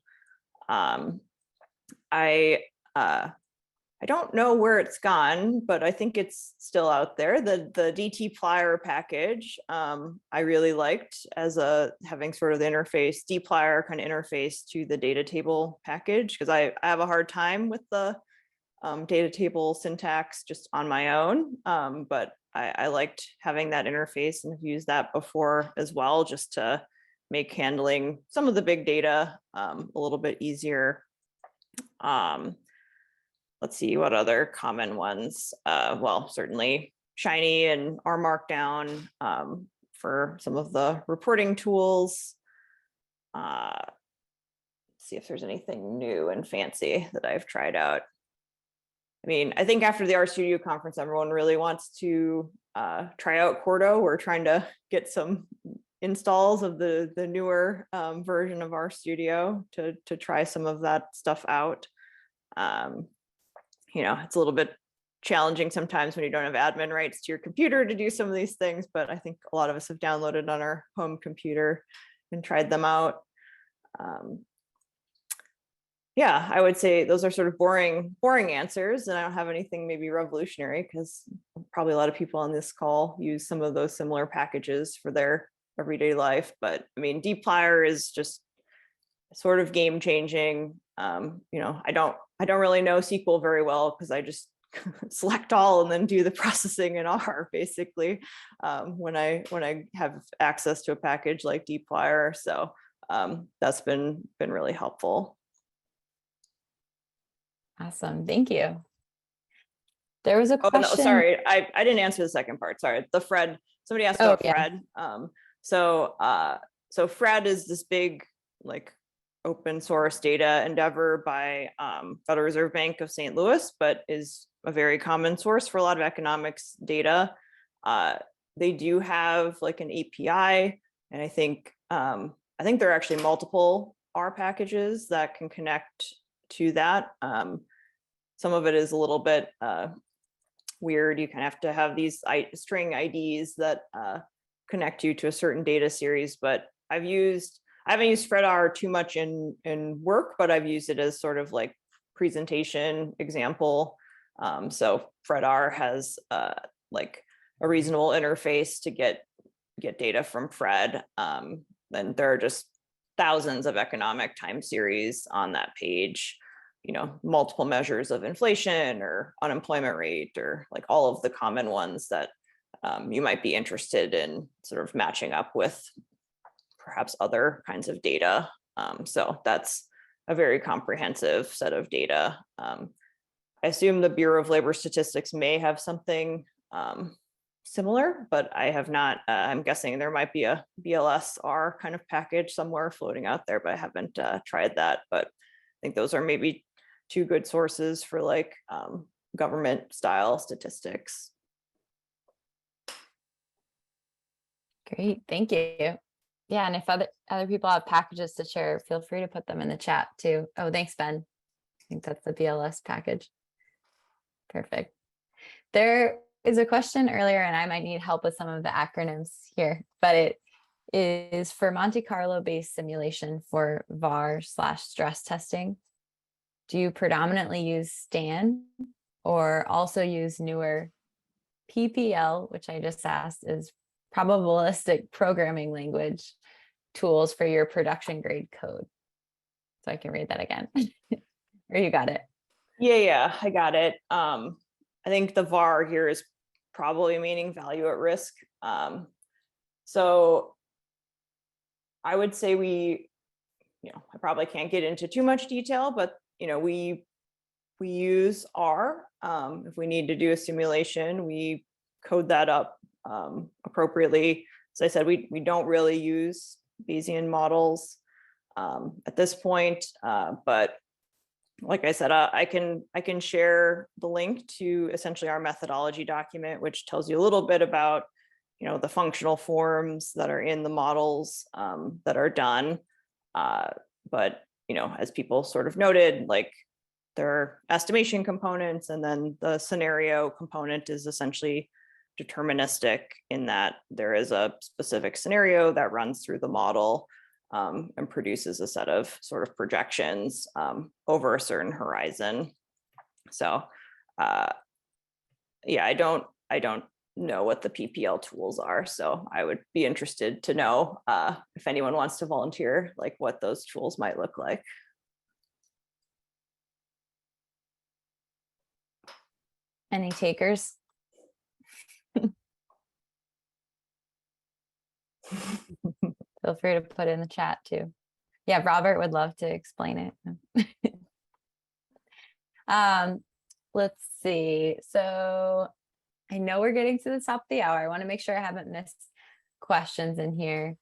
Speaker 2: I don't know where it's gone, but I think it's still out there. The dtplyr package, I really liked as having sort of the interface, dplyr kind of interface to the data table package, because I have a hard time with the data table syntax just on my own. But I liked having that interface and have used that before as well, just to make handling some of the big data a little bit easier. Let's see what other common ones. Well, certainly Shiny and R Markdown for some of the reporting tools. Let's see if there's anything new and fancy that I've tried out. I mean, I think after the RStudio conference, everyone really wants to try out Quarto. We're trying to get some installs of the newer version of RStudio to try some of that stuff out. You know, it's a little bit challenging sometimes when you don't have admin rights to your computer to do some of these things, but I think a lot of us have downloaded on our home computer and tried them out. Yeah, I would say those are sort of boring answers, and I don't have anything maybe revolutionary because probably a lot of people on this call use some of those similar packages for their everyday life. But I mean, dplyr is just sort of game changing. You know, I don't really know SQL very well because I just select all and then do the processing in R basically when I have access to a package like dplyr. So that's been really helpful.
Speaker 1: Awesome, thank you. There was a
Speaker 2: Oh,
Speaker 1: question.
Speaker 2: no, sorry, I didn't answer the second part. Sorry, the Fred. Somebody asked
Speaker 1: Oh,
Speaker 2: about
Speaker 1: yeah.
Speaker 2: Fred. So Fred is this big like open source data endeavor by Federal Reserve Bank of St. Louis, but is a very common source for a lot of economics data. They do have like an API, and I think there are actually multiple R packages that can connect to that. Some of it is a little bit weird. You kind of have to have these string IDs that connect you to a certain data series, but I haven't used FredR too much in work, but I've used it as sort of like presentation example. So FredR has like a reasonable interface to get data from Fred. And there are just thousands of economic time series on that page, you know, multiple measures of inflation or unemployment rate, or like all of the common ones that you might be interested in sort of matching up with perhaps other kinds of data. So that's a very comprehensive set of data. I assume the Bureau of Labor Statistics may have something similar, but I have not. I'm guessing there might be a BLS-R kind of package somewhere floating out there, but I haven't tried that. But I think those are maybe two good sources for like government style statistics.
Speaker 1: Great, thank you. Yeah, and if other people have packages to share, feel free to put them in the chat too. Oh, thanks, Ben. I think that's the BLS package. Perfect. There is a question earlier, and I might need help with some of the acronyms here, but it is for Monte Carlo based simulation for VAR/stress testing. Do you predominantly use STAN or also use newer PPL, which I just asked is probabilistic programming language tools for your production grade code? So I can read that again. Or you got it?
Speaker 2: Yeah, I got it. I think the VAR here is probably meaning value at risk. So I would say I probably can't get into too much detail, but we use R. If we need to do a simulation, we code that up appropriately. As I said, we don't really use Bayesian models at this point, but like I said, I can share the link to essentially our methodology document, which tells you a little bit about the functional forms that are in the models that are done. But as people sort of noted, like there are estimation components, and then the scenario component is essentially deterministic in that there is a specific scenario that runs through the model and produces a set of sort of projections over a certain horizon. So yeah, I don't know what the PPL tools are, so I would be interested to know if anyone wants to volunteer, like what those tools might look like.
Speaker 1: Any takers? Feel free to put it in the chat too. Yeah, Robert would love to explain it. Let's see. So I know we're getting to the top of the hour. I want to make sure I haven't missed questions in here.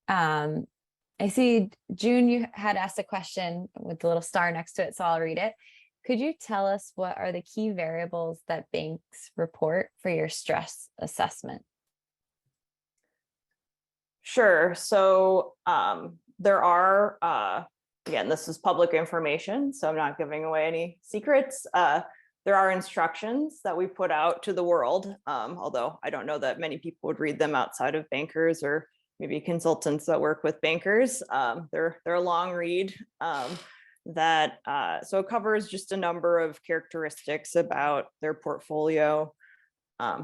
Speaker 1: I see June, you had asked a question with the little star next to it, so I'll read it. Could you tell us what are the key variables that banks report for your stress assessment?
Speaker 2: Sure. So there are, again, this is public information, so I'm not giving away any secrets. there are instructions that we put out to the world, although I don't know that many people would read them outside of bankers or maybe consultants that work with bankers. They're a long read so it covers just a number of characteristics about their portfolio.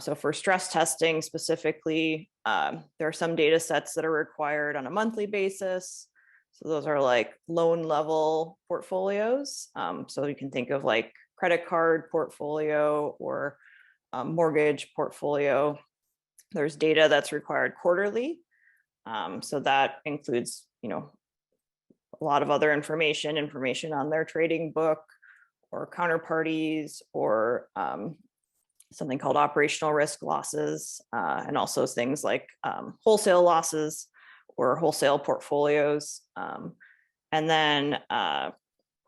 Speaker 2: So for stress testing specifically, there are some data sets that are required on a monthly basis. So those are like loan level portfolios. So you can think of like credit card portfolio or mortgage portfolio. There's data that's required quarterly. So that includes, a lot of other information on their trading book or counterparties or something called operational risk losses, and also things like wholesale losses or wholesale portfolios. And then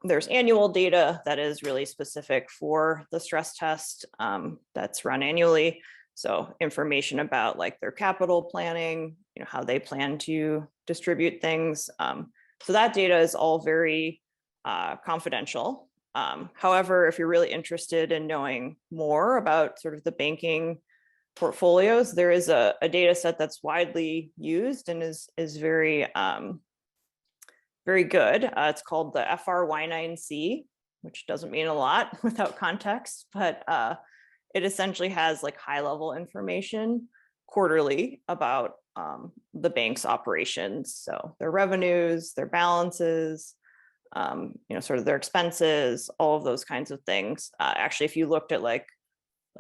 Speaker 2: there's annual data that is really specific for the stress test that's run annually. So information about like their capital planning, how they plan to distribute things. So that data is all very confidential. However, if you're really interested in knowing more about sort of the banking portfolios, there is a data set that's widely used and is very, very good. It's called the FRY9C, which doesn't mean a lot without context, but it essentially has like high level information quarterly about the bank's operations. So their revenues, their balances, sort of their expenses, all of those kinds of things. Actually, if you looked at like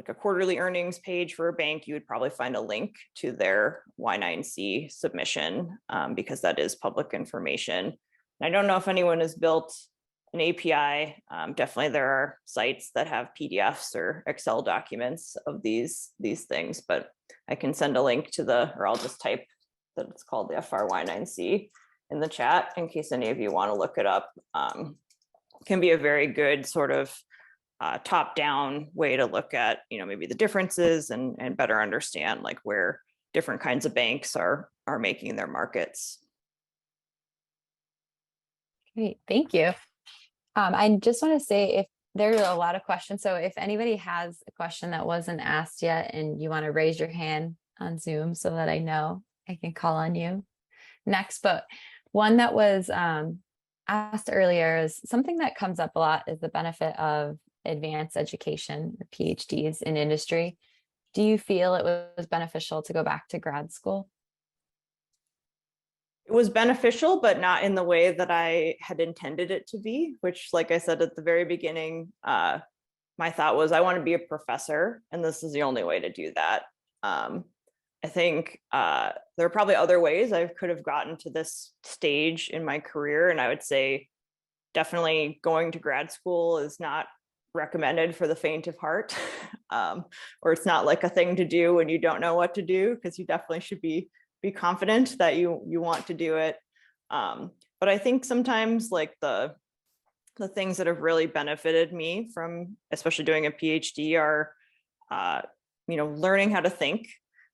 Speaker 2: a quarterly earnings page for a bank, you would probably find a link to their Y9C submission because that is public information. And I don't know if anyone has built an API. Definitely there are sites that have PDFs or Excel documents of these things, but I can send a link to or I'll just type that it's called the FRY9C in the chat in case any of you want to look it up. Can be a very good sort of top-down way to look at, maybe the differences and better understand like where different kinds of banks are making their markets.
Speaker 1: Great, thank you. I just want to say if there are a lot of questions, so if anybody has a question that wasn't asked yet and you want to raise your hand on Zoom so that I know I can call on you next. But one that was asked earlier is something that comes up a lot is the benefit of advanced education or PhDs in industry. Do you feel it was beneficial to go back to grad school?
Speaker 2: It was beneficial, but not in the way that I had intended it to be, which, like I said at the very beginning, my thought was I want to be a professor, and this is the only way to do that. I think there are probably other ways I could have gotten to this stage in my career, and I would say definitely going to grad school is not recommended for the faint of heart, or it's not like a thing to do when you don't know what to do, because you definitely should be confident that you want to do it. But I think sometimes like the things that have really benefited me from especially doing a PhD are, learning how to think,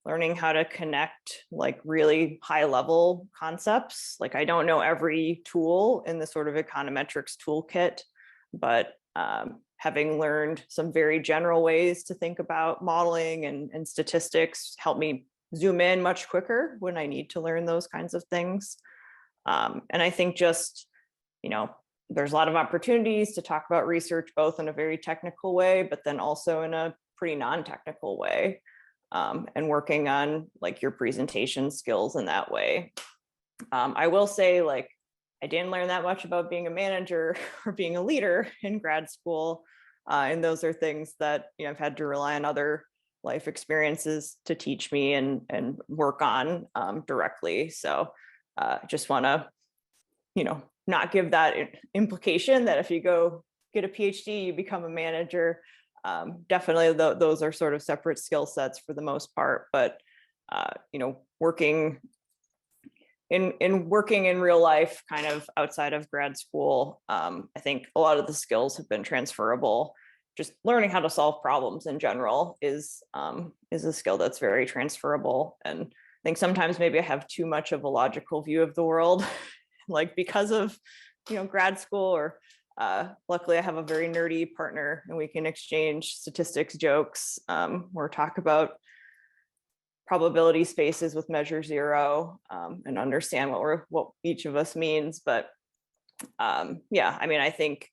Speaker 2: learning how to connect like really high level concepts. Like I don't know every tool in the sort of econometrics toolkit, but having learned some very general ways to think about modeling and statistics helped me zoom in much quicker when I need to learn those kinds of things. And I think just, there's a lot of opportunities to talk about research, both in a very technical way, but then also in a pretty non-technical way, and working on like your presentation skills in that way. I will say like, I didn't learn that much about being a manager or being a leader in grad school. And those are things that, I've had to rely on other life experiences to teach me and work on directly. So just want to, not give that implication that if you go get a PhD, you become a manager. Definitely those are sort of separate skill sets for the most part, but working in real life, kind of outside of grad school, I think a lot of the skills have been transferable. Just learning how to solve problems in general is a skill that's very transferable. And I think sometimes maybe I have too much of a logical view of the world, like because of grad school, or luckily I have a very nerdy partner and we can exchange statistics jokes or talk about probability spaces with measure zero and understand what each of us means. But yeah, I mean, I think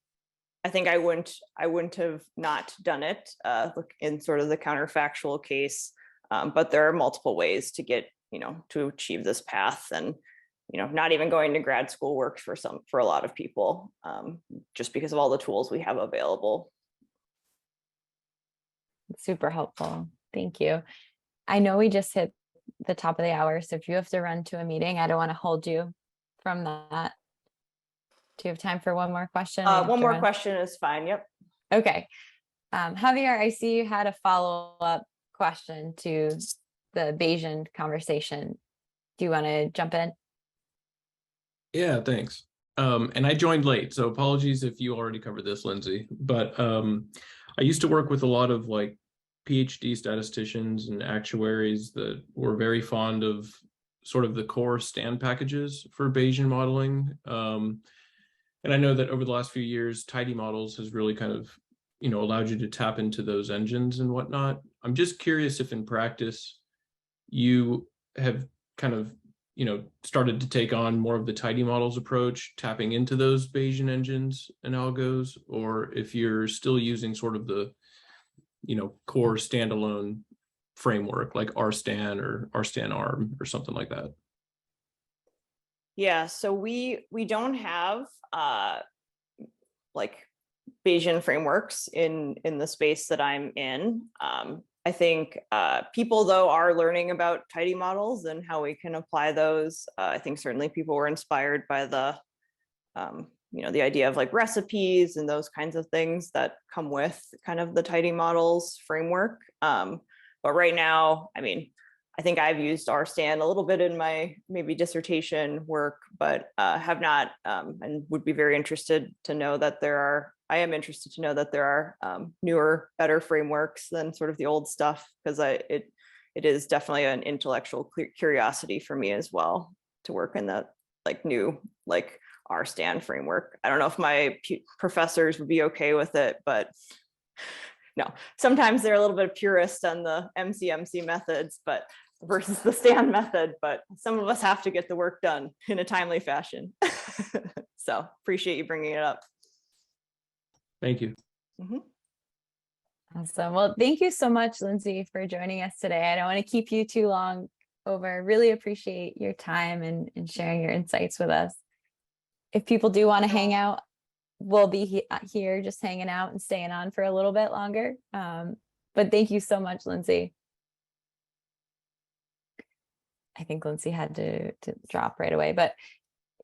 Speaker 2: I wouldn't have not done it in sort of the counterfactual case, but there are multiple ways to get, to achieve this path. And not even going to grad school works for a lot of people, just because of all the tools we have available.
Speaker 1: Super helpful. Thank you. I know we just hit the top of the hour, so if you have to run to a meeting, I don't want to hold you from that. Do you have time for one more question?
Speaker 2: One more question is fine. Yep.
Speaker 1: Okay. Javier, I see you had a follow-up question to the Bayesian conversation. Do you want to jump in?
Speaker 8: Yeah, thanks. And I joined late, so apologies if you already covered this, Lindsay. But I used to work with a lot of like PhD statisticians and actuaries that were very fond of sort of the core stand packages for Bayesian modeling. And I know that over the last few years, tidy models has really kind of, allowed you to tap into those engines and whatnot. I'm just curious if in practice you have kind of, started to take on more of the tidy models approach, tapping into those Bayesian engines and algos, or if you're still using sort of the, core standalone framework like RStan or RStan ARM or something like that.
Speaker 2: Yeah, so we don't have like Bayesian frameworks in the space that I'm in. I think people though are learning about tidy models and how we can apply those. I think certainly people were inspired by the the idea of like recipes and those kinds of things that come with kind of the tidy models framework. But right now, I mean, I think I've used RStan a little bit in my maybe dissertation work, but have not, and would be very interested to know that I am interested to know that there are newer, better frameworks than sort of the old stuff, because it is definitely an intellectual curiosity for me as well to work in that like new like RStan framework. I don't know if my professors would be okay with it, but no, sometimes they're a little bit purist on the MCMC methods, but versus the STAN method, but some of us have to get the work done in a timely fashion. So appreciate you bringing it up.
Speaker 8: Thank you.
Speaker 2: Mm-hmm.
Speaker 1: Awesome. Well, thank you so much, Lindsay, for joining us today. I don't want to keep you too long over. Really appreciate your time and sharing your insights with us. If people do want to hang out, we'll be here just hanging out and staying on for a little bit longer. But thank you so much, Lindsay. I think Lindsay had to drop right away, but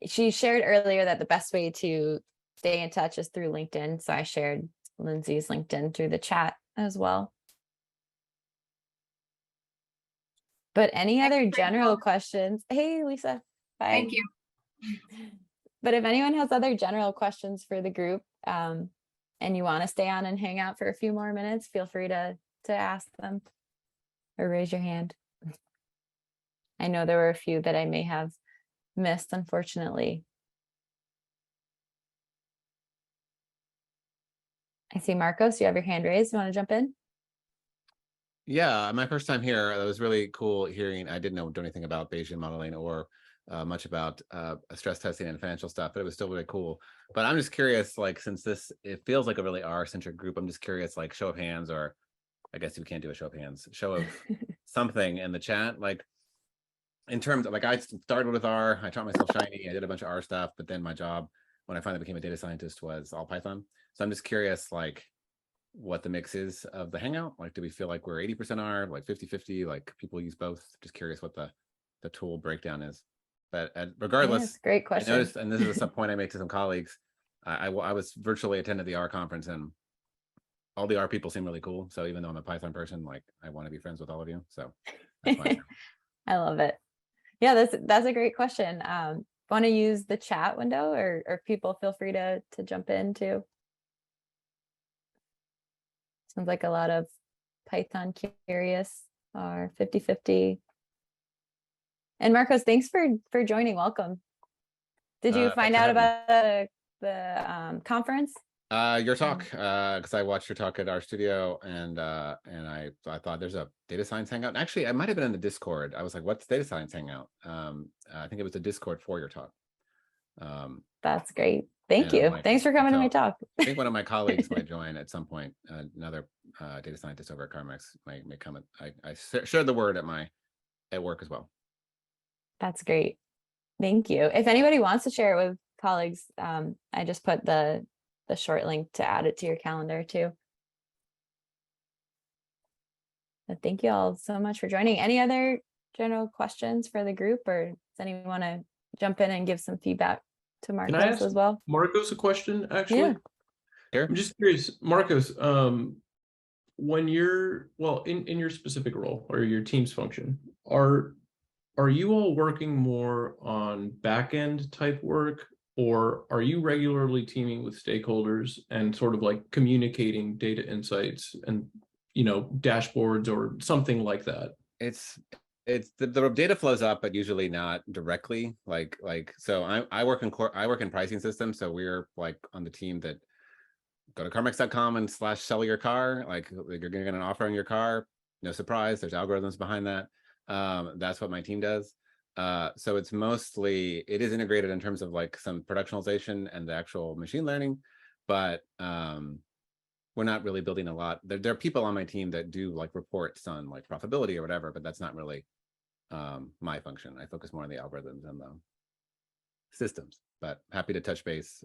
Speaker 1: she shared earlier that the best way to stay in touch is through LinkedIn. So I shared Lindsay's LinkedIn through the chat as well. But any other general questions? Hey, Lisa. Bye.
Speaker 3: Thank you.
Speaker 1: But if anyone has other general questions for the group and you want to stay on and hang out for a few more minutes, feel free to ask them or raise your hand. I know there were a few that I may have missed, unfortunately. I see Marcos, you have your hand raised. You want to jump in?
Speaker 9: Yeah, my first time here. It was really cool hearing. I didn't know anything about Bayesian modeling or much about stress testing and financial stuff, but it was still really cool. But I'm just curious, like, since it feels like a really R-centric group, I'm just curious, like, show of hands, or I guess you can't do a show of hands, show of something in the chat, like, in terms of, like, I started with R, I taught myself Shiny, I did a bunch of R stuff, but then my job when I finally became a data scientist was all Python. So I'm just curious, like, what the mix is of the Hangout. Like, do we feel like we're 80% R, like 50-50, like people use both? Just curious what the tool breakdown is. But regardless,
Speaker 1: yes, great question.
Speaker 9: I noticed, and this is a point I make to some colleagues, I was virtually attended the R conference, and all the R people seem really cool. So even though I'm a Python person, like, I want to be friends with all of you. So that's my
Speaker 1: I love it. Yeah, that's a great question. Want to use the chat window, or people feel free to jump in too. Sounds like a lot of Python curious, or 50-50. And Marcos, thanks for joining. Welcome. Did you find out about conference?
Speaker 9: Your talk, because I watched your talk at our studio, and I thought there's a data science hangout. Actually, I might have been in the Discord. I was like, "What's data science hangout?" I think it was the Discord for your talk.
Speaker 1: That's great. Thank
Speaker 9: and I'm
Speaker 1: you.
Speaker 9: like,
Speaker 1: Thanks for coming to my
Speaker 9: so
Speaker 1: talk.
Speaker 9: I think one of my colleagues might join at some point. Another data scientist over at Carmex may come. I shared the word at work as well.
Speaker 1: That's great. Thank you. If anybody wants to share it with colleagues, I just put the short link to add it to your calendar too. But thank you all so much for joining. Any other general questions for the group, or does anyone want to jump in and give some feedback to
Speaker 8: Can I
Speaker 1: Marcos
Speaker 8: ask
Speaker 1: as well?
Speaker 8: Marcos a question, actually?
Speaker 1: Yeah.
Speaker 9: Sure.
Speaker 8: I'm just curious, Marcos, when you're, well, in your specific role or your team's function, are you all working more on back-end type work, or are you regularly teaming with stakeholders and sort of like communicating data insights and, dashboards or something like that?
Speaker 9: It's the data flows up, but usually not directly. So I work in pricing systems, so we're like on the team that go to carmex.com and /sell your car. Like you're getting an offer on your car, no surprise, there's algorithms behind that. That's what my team does. So it is integrated in terms of like some productionalization and the actual machine learning, but we're not really building a lot. There are people on my team that do like reports on like profitability or whatever, but that's not really my function. I focus more on the algorithms and the systems, but happy to touch base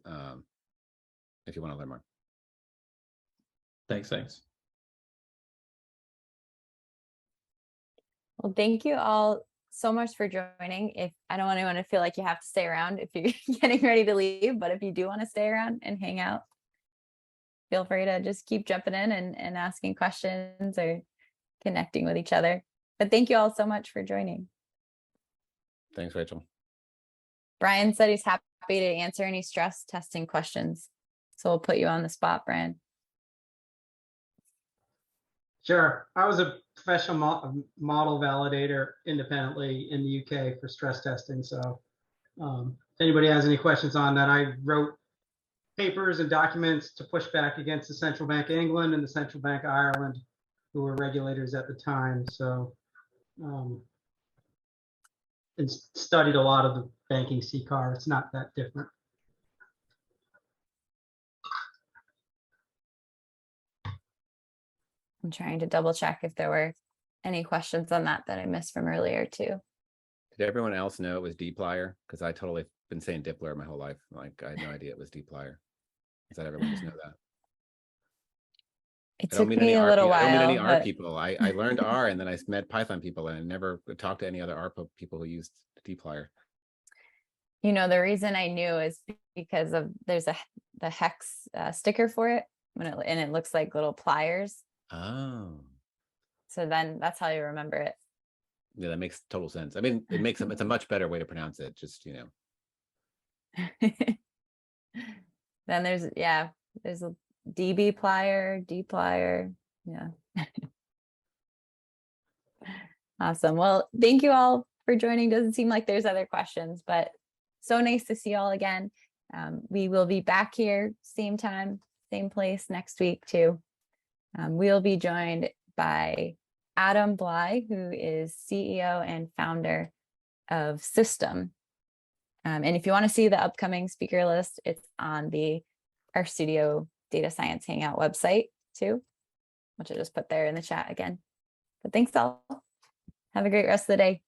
Speaker 9: if you want to learn more.
Speaker 8: Thanks.
Speaker 1: Well, thank you all so much for joining. If I don't want anyone to feel like you have to stay around if you're getting ready to leave, but if you do want to stay around and hang out, feel free to just keep jumping in and asking questions or connecting with each other. But thank you all so much for joining.
Speaker 9: Thanks, Rachel.
Speaker 1: Brian said he's happy to answer any stress testing questions. So we'll put you on the spot, Brian.
Speaker 7: Sure. I was a professional model validator independently in the UK for stress testing. So if anybody has any questions on that, I wrote papers and documents to push back against the Central Bank of England and the Central Bank of Ireland, who were regulators at the time. So and studied a lot of the banking CCAR. It's not that different.
Speaker 1: I'm trying to double check if there were any questions on that I missed from earlier too.
Speaker 9: Did everyone else know it was dplyr? Because I totally been saying dipler my whole life. Like I had no idea it was dplyr. Is that everyone just know that?
Speaker 1: It took me a little while.
Speaker 9: I don't meet any R people. I learned R and then I met Python people and I never talked to any other R people who used dplyr.
Speaker 1: The reason I knew is because of there's the hex sticker for it and it looks like little pliers.
Speaker 9: Oh.
Speaker 1: So then that's how you remember it.
Speaker 9: Yeah, that makes total sense. I mean, it's a much better way to pronounce it. Just,
Speaker 1: Then there's a DB plier, D plier. Yeah. Awesome. Well, thank you all for joining. Doesn't seem like there's other questions, but so nice to see you all again. We will be back here, same time, same place next week too. We'll be joined by Adam Bly, who is CEO and founder of System. And if you want to see the upcoming speaker list, it's on our studio data science hangout website too, which I just put there in the chat again. But thanks all. Have a great rest of the day.